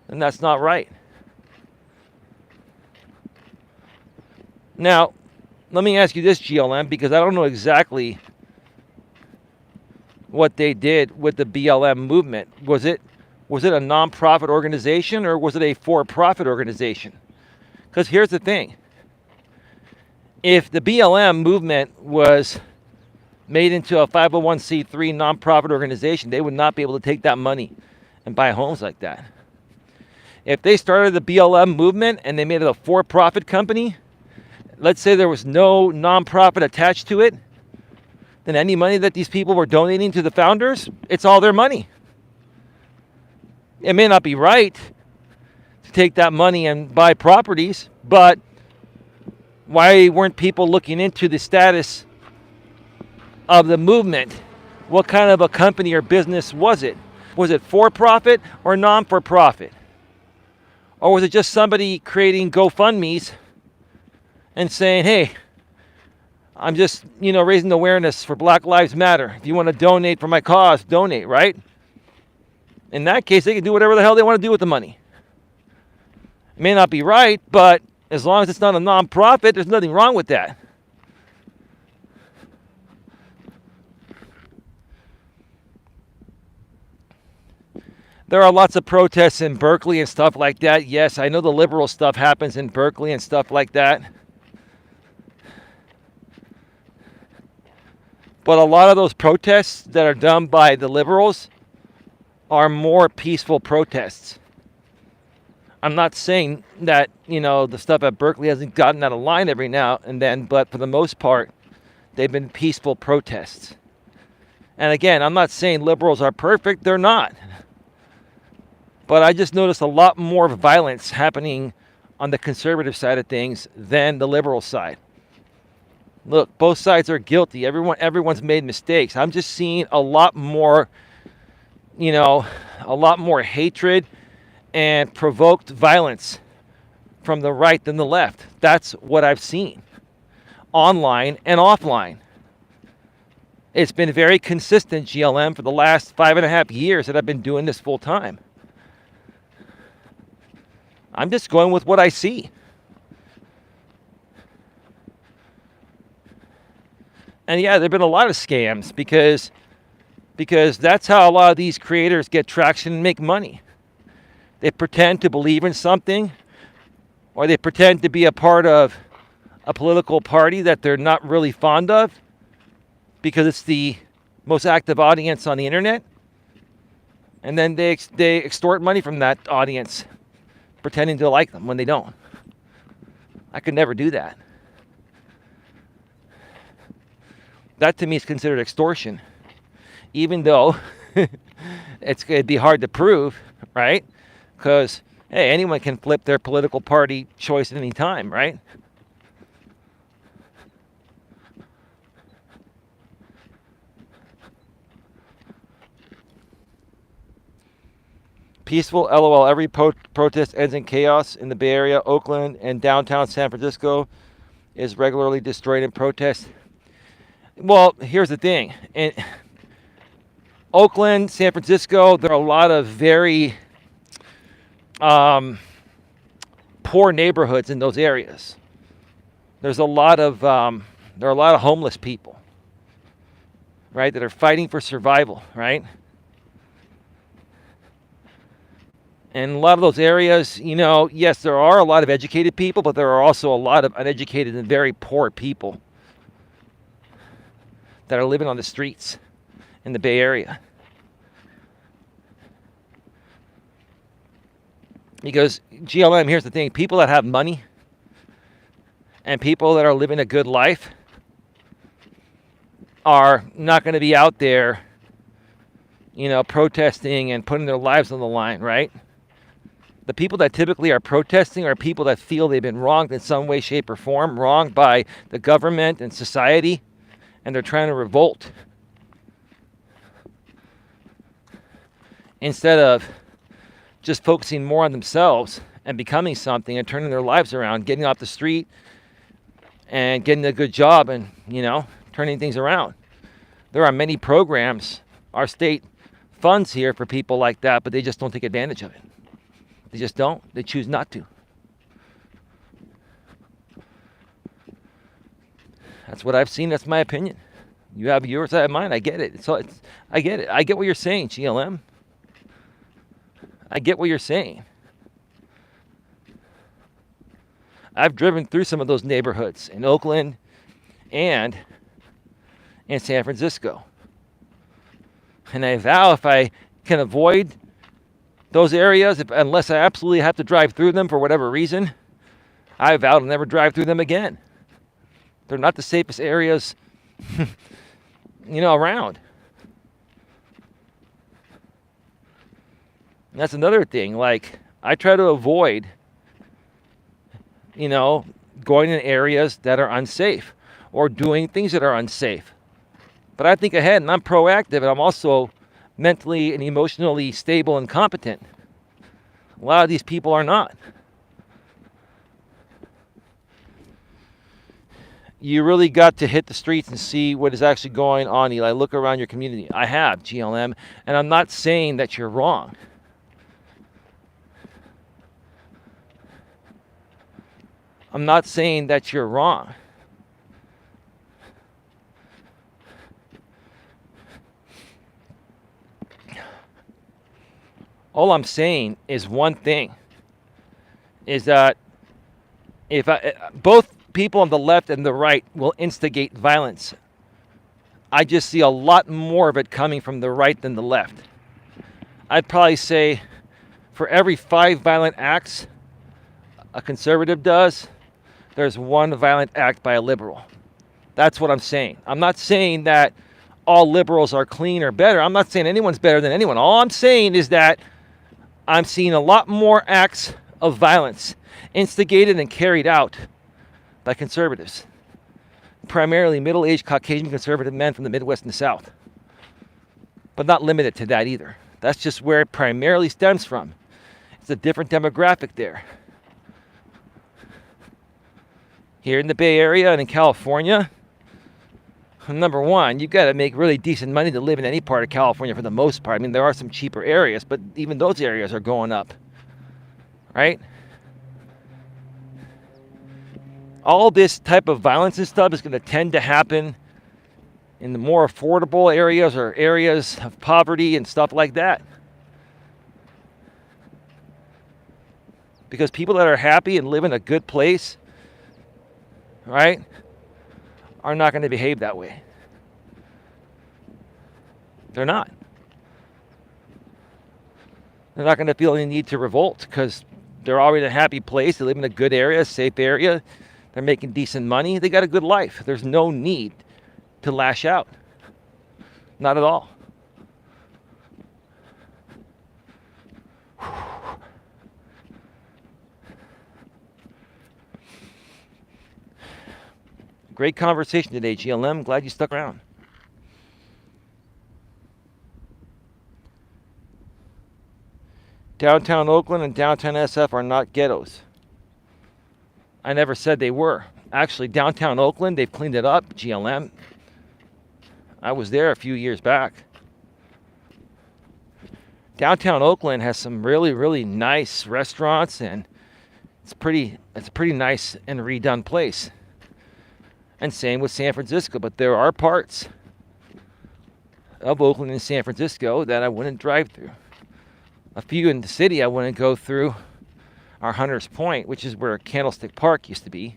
then that's not right. Now, let me ask you this, GLM, because I don't know exactly what they did with the BLM movement. Was it a non-profit organization or was it a for-profit organization? Because here's the thing. If the BLM movement was made into a 501c3 nonprofit organization, they would not be able to take that money and buy homes like that. If they started the BLM movement and they made it a for-profit company, let's say there was no nonprofit attached to it, then any money that these people were donating to the founders, it's all their money. It may not be right to take that money and buy properties, but why weren't people looking into the status of the movement? What kind of a company or business was it? Was it for-profit or non-for-profit? Or was it just somebody creating GoFundMes and saying, hey, I'm just, raising awareness for Black Lives Matter. If you want to donate for my cause, donate, right? In that case, they can do whatever the hell they want to do with the money. It may not be right, but as long as it's not a non-profit, there's nothing wrong with that. There are lots of protests in Berkeley and stuff like that. Yes, I know the liberal stuff happens in Berkeley and stuff like that. But a lot of those protests that are done by the liberals are more peaceful protests. I'm not saying that, the stuff at Berkeley hasn't gotten out of line every now and then, but for the most part, they've been peaceful protests. And again, I'm not saying liberals are perfect. They're not. But I just noticed a lot more violence happening on the conservative side of things than the liberal side. Look, both sides are guilty. Everyone's made mistakes. I'm just seeing a lot more, a lot more hatred and provoked violence from the right than the left. That's what I've seen online and offline. It's been very consistent, GLM, for the last 5.5 years that I've been doing this full time. I'm just going with what I see. And yeah, there have been a lot of scams because that's how a lot of these creators get traction and make money. They pretend to believe in something, or they pretend to be a part of a political party that they're not really fond of because it's the most active audience on the internet. And then they extort money from that audience, pretending to like them when they don't. I could never do that. That to me is considered extortion, even though it'd be hard to prove, right? Because, hey, anyone can flip their political party choice at any time, right? Peaceful, LOL. Every protest ends in chaos in the Bay Area. Oakland and downtown San Francisco is regularly destroyed in protest. Well, here's the thing. In Oakland, San Francisco, there are a lot of very poor neighborhoods in those areas. There are a lot of homeless people, right, that are fighting for survival, right? And a lot of those areas, yes, there are a lot of educated people, but there are also a lot of uneducated and very poor people that are living on the streets in the Bay Area. Because GLM, here's the thing, people that have money and people that are living a good life are not going to be out there, protesting and putting their lives on the line, right? The people that typically are protesting are people that feel they've been wronged in some way, shape, or form, wronged by the government and society, and they're trying to revolt. Instead of just focusing more on themselves and becoming something and turning their lives around, getting off the street and getting a good job and, turning things around. There are many programs our state funds here for people like that, but they just don't take advantage of it. They just don't. They choose not to. That's what I've seen. That's my opinion. You have yours, I have mine. I get it. I get it. I get what you're saying, GLM. I get what you're saying. I've driven through some of those neighborhoods in Oakland and in San Francisco. And I vow if I can avoid those areas, unless I absolutely have to drive through them for whatever reason, I vow to never drive through them again. They're not the safest areas, around. And that's another thing. Like, I try to avoid, going in areas that are unsafe or doing things that are unsafe. But I think ahead, and I'm proactive, and I'm also mentally and emotionally stable and competent. A lot of these people are not. You really got to hit the streets and see what is actually going on, Eli. Look around your community. I have, GLM, and I'm not saying that you're wrong. I'm not saying that you're wrong. All I'm saying is one thing, is that if both people on the left and the right will instigate violence, I just see a lot more of it coming from the right than the left. I'd probably say for every 5 violent acts a conservative does, there's 1 violent act by a liberal. That's what I'm saying. I'm not saying that all liberals are clean or better. I'm not saying anyone's better than anyone. All I'm saying is that I'm seeing a lot more acts of violence instigated and carried out by conservatives, primarily middle-aged Caucasian conservative men from the Midwest and the South, but not limited to that either. That's just where it primarily stems from. It's a different demographic there. Here in the Bay Area and in California, number one, you've got to make really decent money to live in any part of California for the most part. I mean, there are some cheaper areas, but even those areas are going up, right? All this type of violence and stuff is going to tend to happen in the more affordable areas or areas of poverty and stuff like that. Because people that are happy and live in a good place, right, are not going to behave that way. They're not. They're not going to feel any need to revolt because they're already in a happy place. They live in a good area, a safe area. They're making decent money. They got a good life. There's no need to lash out. Not at all. Great conversation today, GLM. Glad you stuck around. Downtown Oakland and downtown SF are not ghettos. I never said they were. Actually, downtown Oakland, they've cleaned it up, GLM. I was there a few years back. Downtown Oakland has some really, really nice restaurants, and it's a pretty nice and redone place. And same with San Francisco, but there are parts of Oakland and San Francisco that I wouldn't drive through. A few in the city I wouldn't go through are Hunters Point, which is where Candlestick Park used to be,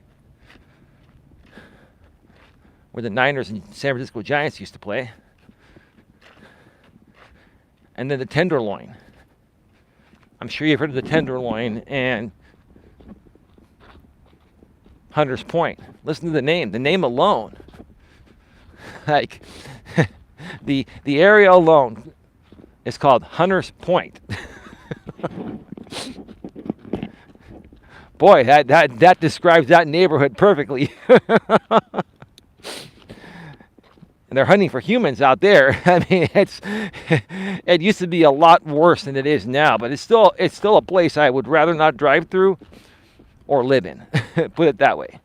where the Niners and San Francisco Giants used to play. And then the Tenderloin. I'm sure you've heard of the Tenderloin and Hunters Point. Listen to the name alone. Like, the area alone is called Hunters Point. Boy, that describes that neighborhood perfectly. And they're hunting for humans out there. I mean, it used to be a lot worse than it is now, but it's still a place I would rather not drive through or live in. Put it that way.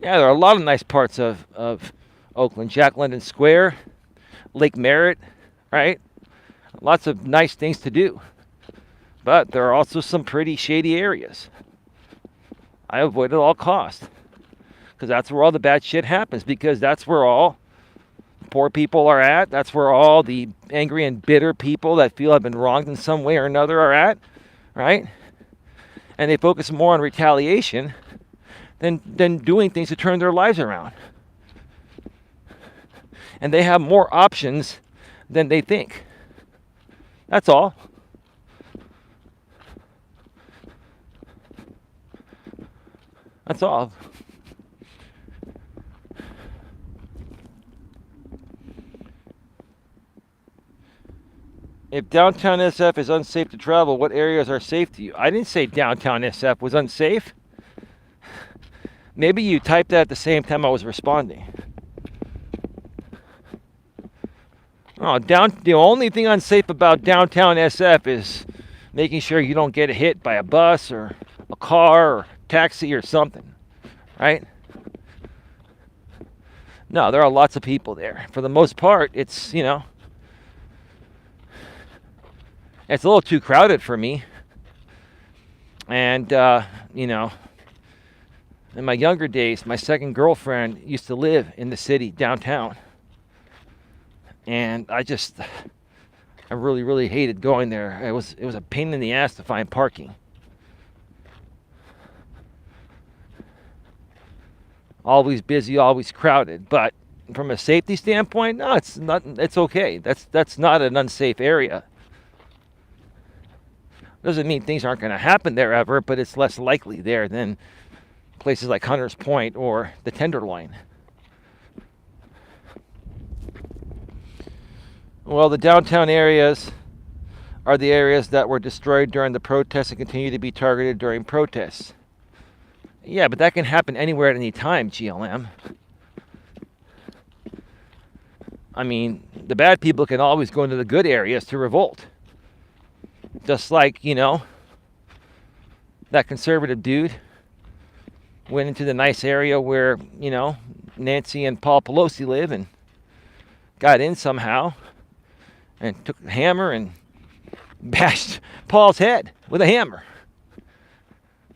Yeah, there are a lot of nice parts of Oakland. Jack London Square, Lake Merritt, right? Lots of nice things to do. But there are also some pretty shady areas. I avoid at all costs. Because that's where all the bad shit happens. Because that's where all poor people are at. That's where all the angry and bitter people that feel have been wronged in some way or another are at. Right? And they focus more on retaliation than doing things to turn their lives around. And they have more options than they think. That's all. That's all. If downtown SF is unsafe to travel, what areas are safe to you? I didn't say downtown SF was unsafe. Maybe you typed that at the same time I was responding. Oh, the only thing unsafe about downtown SF is making sure you don't get hit by a bus or a car or taxi or something, right? No, there are lots of people there. For the most part, it's, it's a little too crowded for me. And, in my younger days, my second girlfriend used to live in the city, downtown. And I really, really hated going there. It was a pain in the ass to find parking. Always busy, always crowded. But from a safety standpoint, no, it's not. It's okay. That's not an unsafe area. Doesn't mean things aren't going to happen there ever, but it's less likely there than places like Hunters Point or the Tenderloin. Well, the downtown areas are the areas that were destroyed during the protests and continue to be targeted during protests. Yeah, but that can happen anywhere at any time, GLM. I mean, the bad people can always go into the good areas to revolt. Just like, that conservative dude went into the nice area where, Nancy and Paul Pelosi live and got in somehow and took a hammer and bashed Paul's head with a hammer.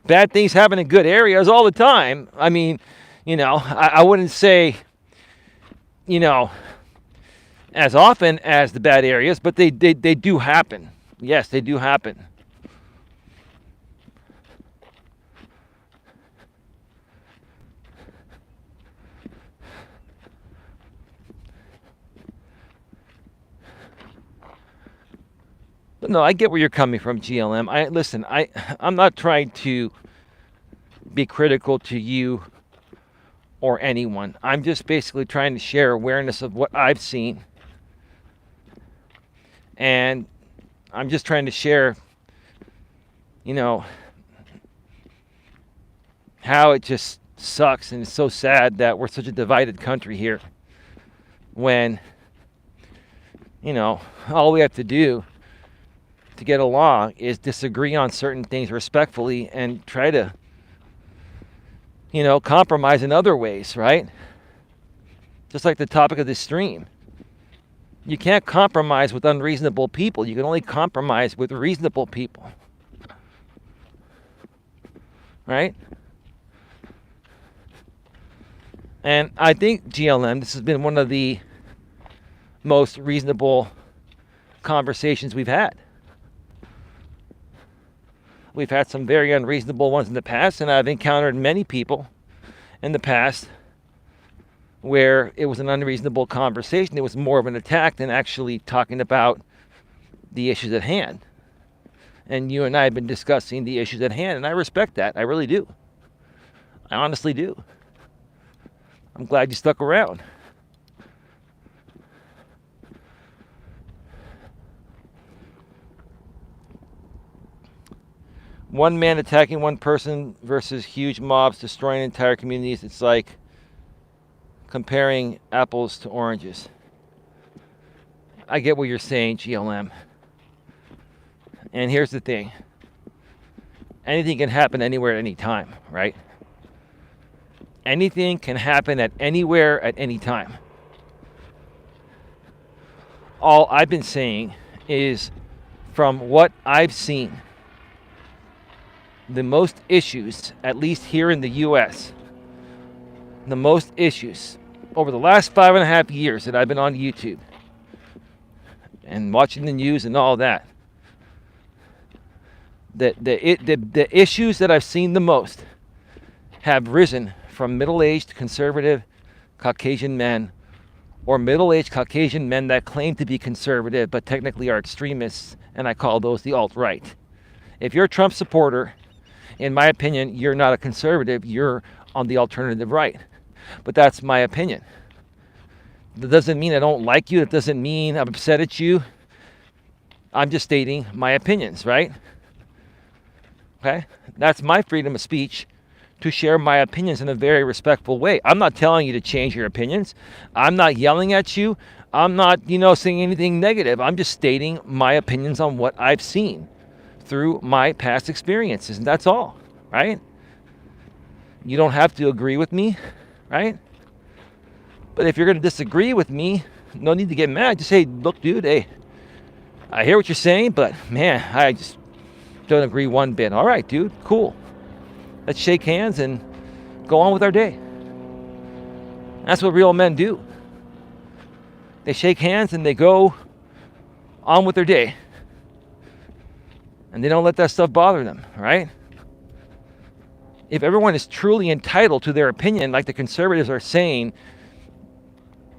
Bad things happen in good areas all the time. I mean, I wouldn't say, as often as the bad areas, but they do happen. Yes, they do happen. But no, I get where you're coming from, GLM. I'm not trying to be critical to you or anyone. I'm just basically trying to share awareness of what I've seen. And I'm just trying to share, how it just sucks and it's so sad that we're such a divided country here when, all we have to do to get along is disagree on certain things respectfully and try to, compromise in other ways, right? Just like the topic of this stream. You can't compromise with unreasonable people. You can only compromise with reasonable people. Right? And I think, GLM, this has been one of the most reasonable conversations we've had. We've had some very unreasonable ones in the past, and I've encountered many people in the past where it was an unreasonable conversation. It was more of an attack than actually talking about the issues at hand. And you and I have been discussing the issues at hand, and I respect that. I really do. I honestly do. I'm glad you stuck around. One man attacking one person versus huge mobs destroying entire communities. It's like comparing apples to oranges. I get what you're saying, GLM. And here's the thing. Anything can happen anywhere at any time, right? Anything can happen at anywhere at any time. All I've been saying is, from what I've seen, the most issues, at least here in the U.S., the most issues over the last 5.5 years that I've been on YouTube and watching the news and all that, the issues that I've seen the most have risen from middle-aged conservative Caucasian men or middle-aged Caucasian men that claim to be conservative but technically are extremists, and I call those the alt-right. If you're a Trump supporter, in my opinion, you're not a conservative, you're on the alternative right. But that's my opinion. That doesn't mean I don't like you, that doesn't mean I'm upset at you. I'm just stating my opinions, right? Okay? That's my freedom of speech, to share my opinions in a very respectful way. I'm not telling you to change your opinions. I'm not yelling at you. I'm not, saying anything negative. I'm just stating my opinions on what I've seen through my past experiences, and that's all, right? You don't have to agree with me, right? But if you're going to disagree with me, no need to get mad. Just say, look, dude, hey, I hear what you're saying, but man, I just don't agree one bit. All right, dude, cool. Let's shake hands and go on with our day. That's what real men do. They shake hands and they go on with their day. And they don't let that stuff bother them, right? If everyone is truly entitled to their opinion, like the conservatives are saying,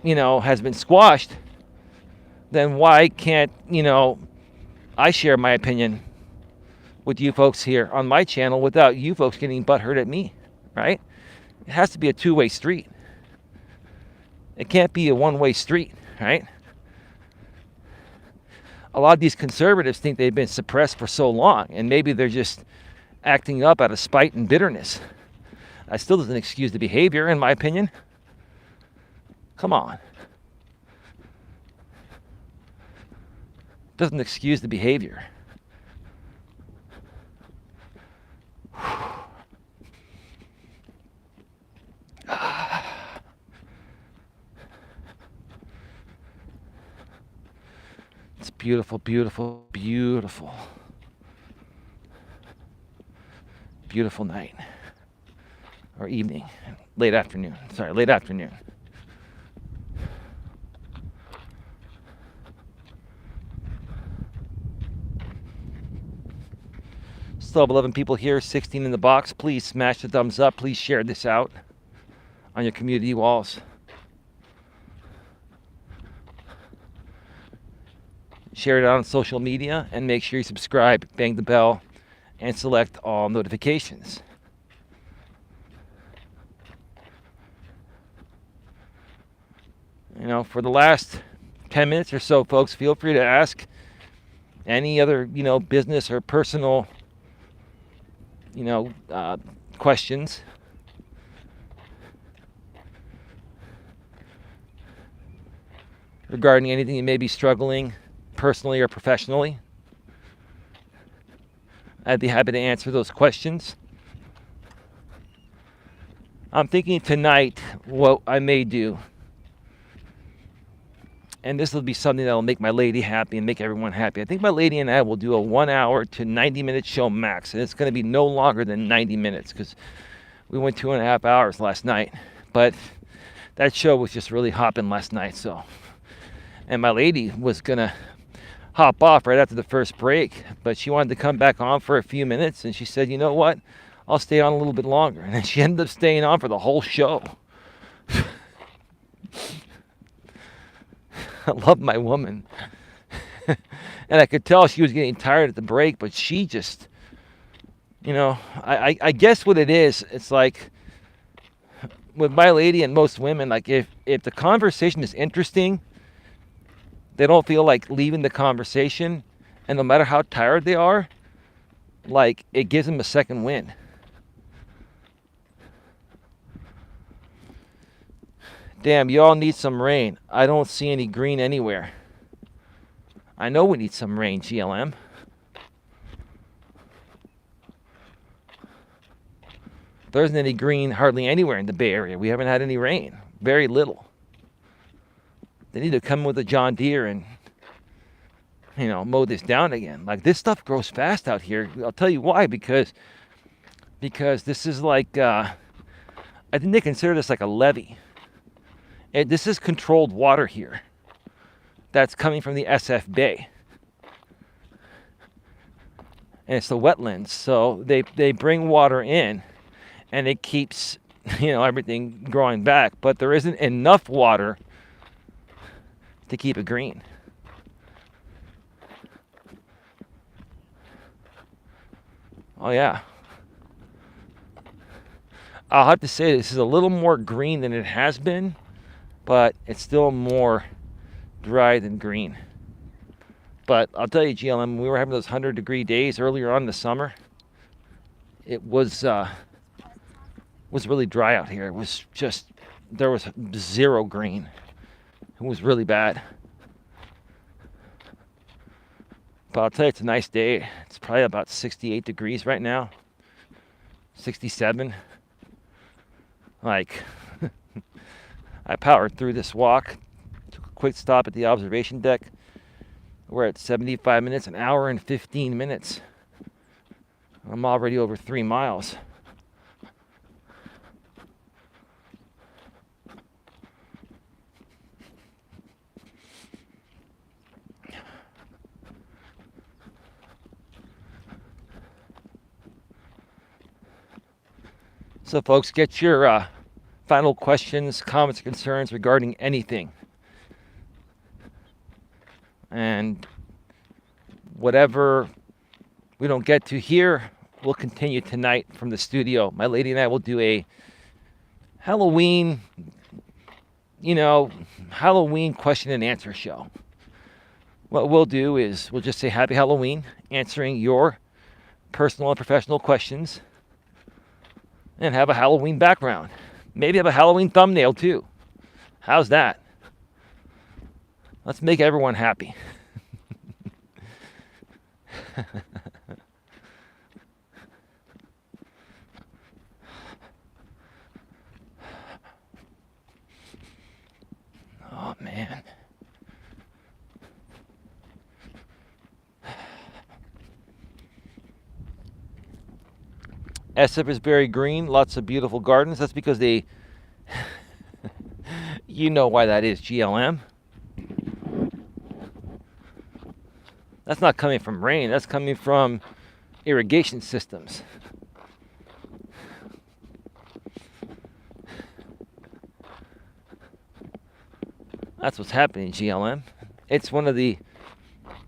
has been squashed, then why can't, I share my opinion with you folks here on my channel without you folks getting butthurt at me, right? It has to be a two-way street. It can't be a one-way street, right? A lot of these conservatives think they've been suppressed for so long, and maybe they're just acting up out of spite and bitterness. That still doesn't excuse the behavior, in my opinion. Come on. Doesn't excuse the behavior. It's beautiful, beautiful, beautiful. Beautiful night. Or evening. Late afternoon. Still have 11 people here, 16 in the box. Please smash the thumbs up. Please share this out on your community walls. Share it out on social media and make sure you subscribe, bang the bell, and select all notifications. For the last 10 minutes or so, folks, feel free to ask any other, business or personal, questions. Regarding anything you may be struggling personally or professionally. I'd be happy to answer those questions. I'm thinking tonight what I may do, and this will be something that will make my lady happy and make everyone happy. I think my lady and I will do a 1 hour to 90-minute show max, and it's going to be no longer than 90 minutes because we went 2.5 hours last night. But that show was just really hopping last night, so. And my lady was going to hop off right after the first break, but she wanted to come back on for a few minutes, and she said, you know what, I'll stay on a little bit longer. And then she ended up staying on for the whole show. I love my woman. And I could tell she was getting tired at the break, but she just, I guess what it is, it's like with my lady and most women, like if the conversation is interesting, they don't feel like leaving the conversation, and no matter how tired they are, like it gives them a second wind. Damn, y'all need some rain. I don't see any green anywhere. I know we need some rain, GLM. There isn't any green hardly anywhere in the Bay Area. We haven't had any rain. Very little. They need to come with a John Deere and, mow this down again. Like, this stuff grows fast out here. I'll tell you why. Because this is like, I think they consider this like a levee. This is controlled water here. That's coming from the SF Bay. And it's the wetlands. So they bring water in, and it keeps, everything growing back. But there isn't enough water to keep it green. Oh yeah. I'll have to say this is a little more green than it has been, but it's still more dry than green. But I'll tell you, GLM, when we were having those 100-degree days earlier on in the summer, it was really dry out here. It was just, there was zero green. It was really bad. But I'll tell you, it's a nice day. It's probably about 68 degrees right now. 67. Like, I powered through this walk, took a quick stop at the observation deck. We're at 75 minutes, an hour and 15 minutes. I'm already over 3 miles. So, folks, get your final questions, comments, concerns regarding anything. And whatever we don't get to here, we'll continue tonight from the studio. My lady and I will do a Halloween, Halloween question and answer show. What we'll do is we'll just say Happy Halloween, answering your personal and professional questions, and have a Halloween background. Maybe have a Halloween thumbnail too. How's that? Let's make everyone happy. Oh, man. SF is very green, lots of beautiful gardens. That's because they, you know why that is, GLM. That's not coming from rain, that's coming from irrigation systems. That's what's happening, GLM. It's one of the,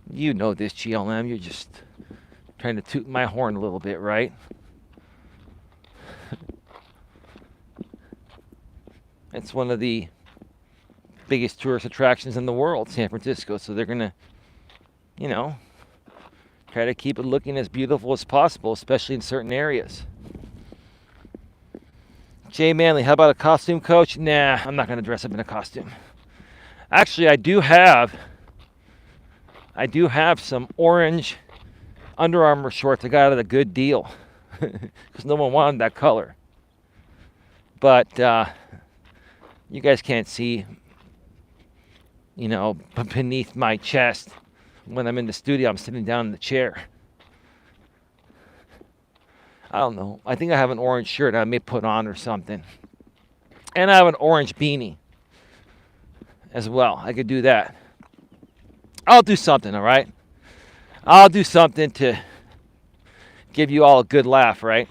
you know this, GLM, you're just trying to toot my horn a little bit, right? It's one of the biggest tourist attractions in the world, San Francisco, so they're going to, try to keep it looking as beautiful as possible, especially in certain areas. Jay Manley, how about a costume, coach? Nah, I'm not going to dress up in a costume. Actually, I do have some orange Under Armour shorts I got at a good deal because no one wanted that color. But you guys can't see, beneath my chest. When I'm in the studio, I'm sitting down in the chair. I don't know. I think I have an orange shirt I may put on or something. And I have an orange beanie as well. I could do that. I'll do something, all right? I'll do something to give you all a good laugh, right?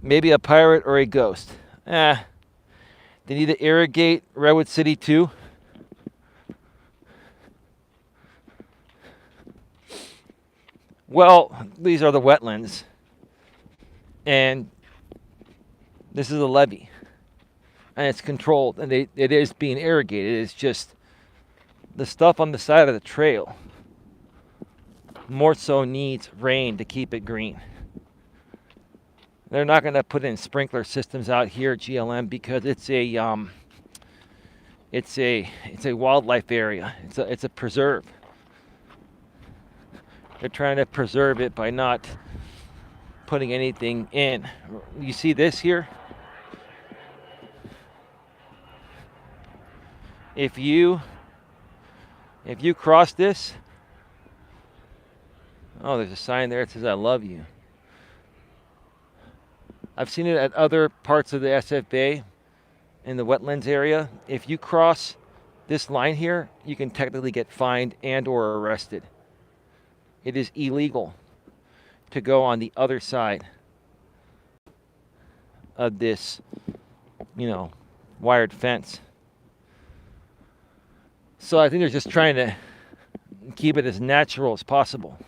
Maybe a pirate or a ghost. They need to irrigate Redwood City too. Well, these are the wetlands. And this is a levee. And it's controlled. And it is being irrigated. It's just the stuff on the side of the trail more so needs rain to keep it green. They're not going to put in sprinkler systems out here at GLM because it's a wildlife area. It's a preserve. They're trying to preserve it by not putting anything in. You see this here? If you cross this, oh, there's a sign there that says I love you. I've seen it at other parts of the SF Bay in the wetlands area. If you cross this line here, you can technically get fined and or arrested. It is illegal to go on the other side of this, wired fence. So I think they're just trying to keep it as natural as possible.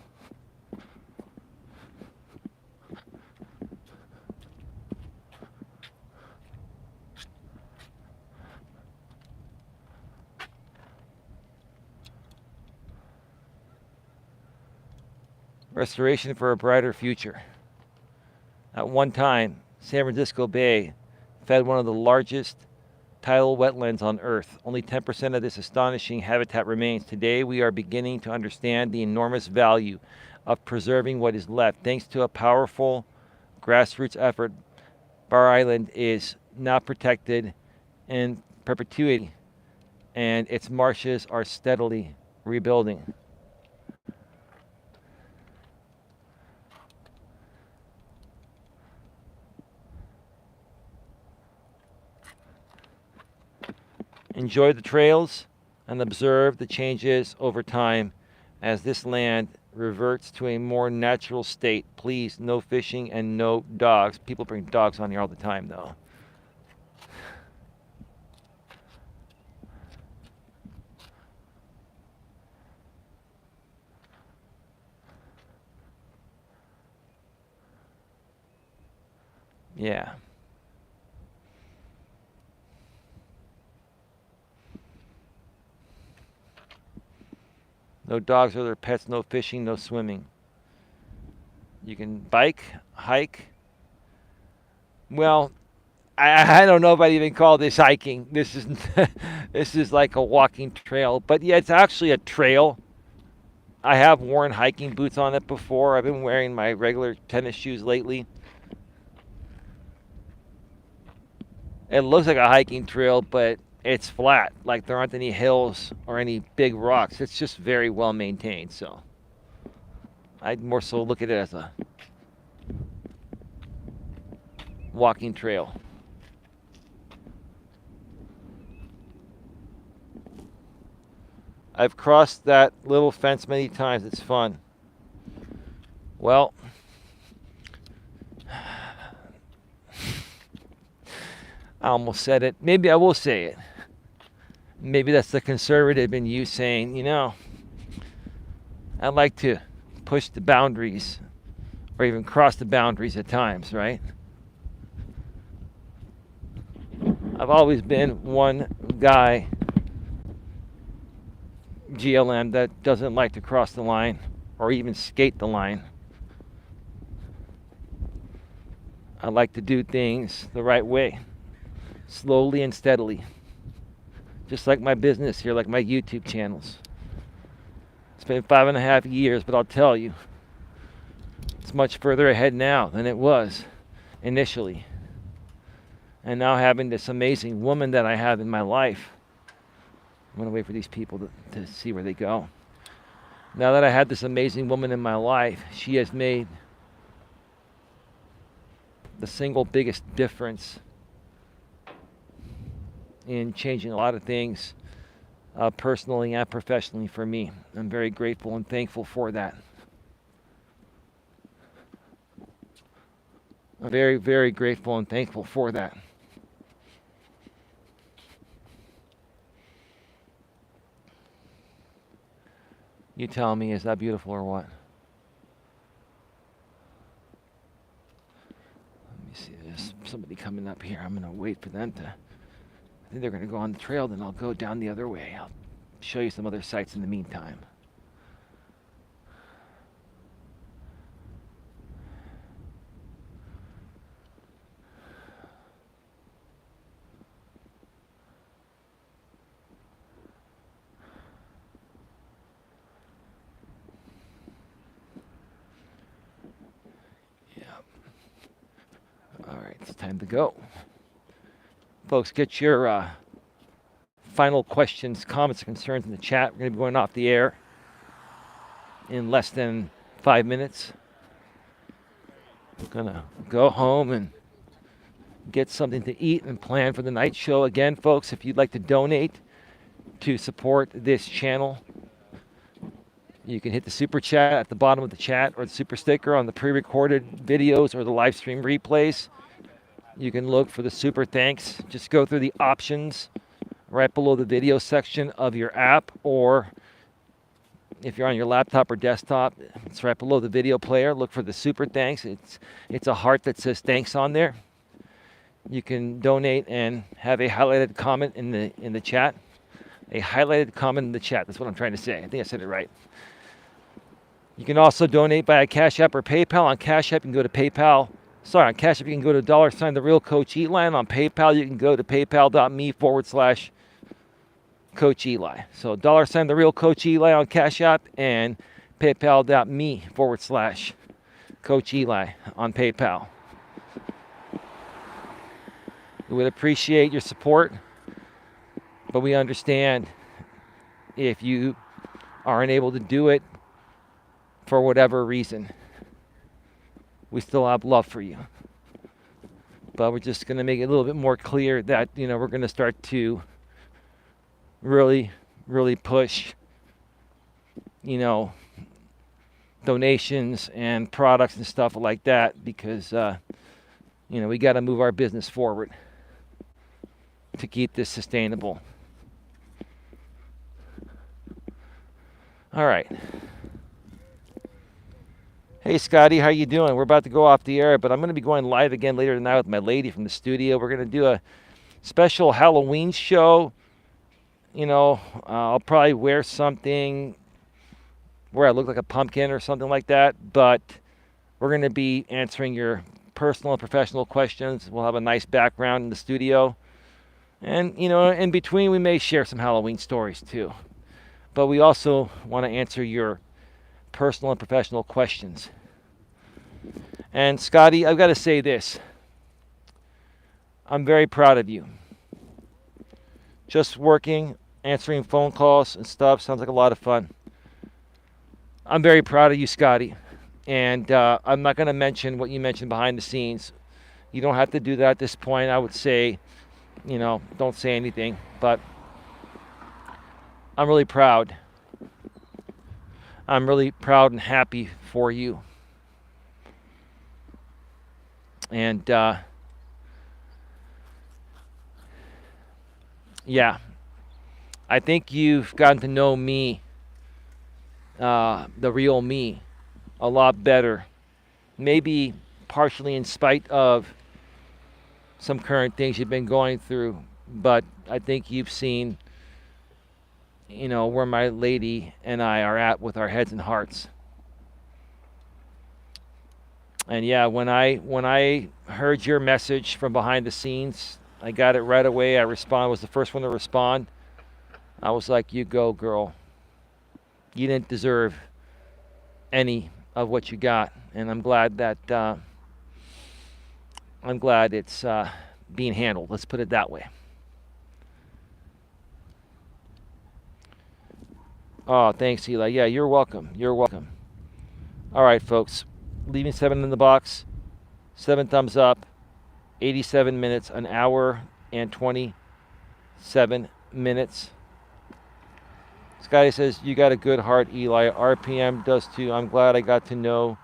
Restoration for a brighter future. At one time, San Francisco Bay fed one of the largest tidal wetlands on Earth. Only 10% of this astonishing habitat remains. Today, we are beginning to understand the enormous value of preserving what is left. Thanks to a powerful grassroots effort, Bar Island is now protected in perpetuity, and its marshes are steadily rebuilding. Enjoy the trails and observe the changes over time as this land reverts to a more natural state. Please, no fishing and no dogs. People bring dogs on here all the time, though. Yeah. No dogs or their pets, no fishing, no swimming. You can bike, hike. Well, I don't know if I'd even call this hiking. This is this is like a walking trail, but yeah, it's actually a trail. I have worn hiking boots on it before. I've been wearing my regular tennis shoes lately. It looks like a hiking trail, but it's flat. Like there aren't any hills or any big rocks. It's just very well maintained. So I'd more so look at it as a walking trail. I've crossed that little fence many times. It's fun. Well, I almost said it. Maybe I will say it. Maybe that's the conservative in you saying, I'd like to push the boundaries or even cross the boundaries at times, right? I've always been one guy, GLM, that doesn't like to cross the line or even skate the line. I like to do things the right way, slowly and steadily. Just like my business here, like my YouTube channels. It's been 5.5 years, but I'll tell you, it's much further ahead now than it was initially. And now having this amazing woman that I have in my life, I'm going to wait for these people to see where they go. Now that I have this amazing woman in my life, she has made the single biggest difference in changing a lot of things personally and professionally for me. I'm very grateful and thankful for that. I'm very, very grateful and thankful for that. You tell me, is that beautiful or what? Let me see, there's somebody coming up here. I'm going to wait for them to, I think they're going to go on the trail, then I'll go down the other way. I'll show you some other sights in the meantime. All right, it's time to go. Folks, get your final questions, comments, and concerns in the chat. We're going to be going off the air in less than 5 minutes. We're going to go home and get something to eat and plan for the night show. Again, folks, if you'd like to donate to support this channel, you can hit the super chat at the bottom of the chat or the super sticker on the pre-recorded videos or the live stream replays. You can look for the super thanks. Just go through the options right below the video section of your app, or if you're on your laptop or desktop, it's right below the video player. Look for the super thanks. It's a heart that says thanks on there. You can donate and have a highlighted comment in the chat. A highlighted comment in the chat. That's what I'm trying to say. I think I said it right. You can also donate via Cash App or PayPal. On Cash App, you can go to PayPal. Sorry, on Cash App, you can go to $, the real Coach Eli. And on PayPal, you can go to paypal.me/Coach Eli. So $, the real Coach Eli on Cash App, and paypal.me/Coach Eli on PayPal. We would appreciate your support, but we understand if you aren't able to do it for whatever reason. We still have love for you. But we're just going to make it a little bit more clear that, we're going to start to really, really push, donations and products and stuff like that because, we got to move our business forward to keep this sustainable. All right. Hey, Scotty, how you doing? We're about to go off the air, but I'm going to be going live again later tonight with my lady from the studio. We're going to do a special Halloween show. I'll probably wear something where I look like a pumpkin or something like that, but we're going to be answering your personal and professional questions. We'll have a nice background in the studio. And, in between, we may share some Halloween stories, too. But we also want to answer your personal and professional questions. And, Scotty, I've got to say this. I'm very proud of you. Just working, answering phone calls and stuff sounds like a lot of fun. I'm very proud of you, Scotty. And I'm not going to mention what you mentioned behind the scenes. You don't have to do that at this point. I would say, don't say anything. But I'm really proud. I'm really proud and happy for you. And, yeah, I think you've gotten to know me, the real me, a lot better. Maybe partially in spite of some current things you've been going through, but I think you've seen, where my lady and I are at with our heads and hearts. And yeah, when I heard your message from behind the scenes, I got it right away. I was the first one to respond. I was like, you go, girl. You didn't deserve any of what you got. And I'm glad that, it's being handled. Let's put it that way. Oh, thanks, Eli. Yeah, you're welcome. You're welcome. All right, folks. Leaving 7 in the box. 7 thumbs up. 87 minutes, an hour and 27 minutes. Scotty says, you got a good heart, Eli. RPM does too. I'm glad I got to know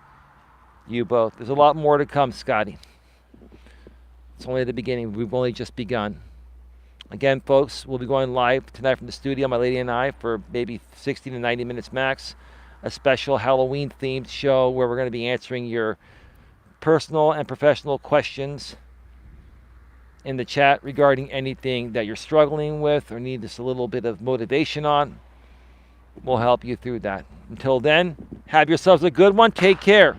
you both. There's a lot more to come, Scotty. It's only the beginning. We've only just begun. Again, folks, we'll be going live tonight from the studio, my lady and I, for maybe 60 to 90 minutes max. A special Halloween-themed show where we're going to be answering your personal and professional questions in the chat regarding anything that you're struggling with or need just a little bit of motivation on. We'll help you through that. Until then, have yourselves a good one. Take care.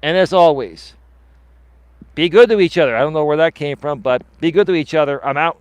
And as always, be good to each other. I don't know where that came from, but be good to each other. I'm out.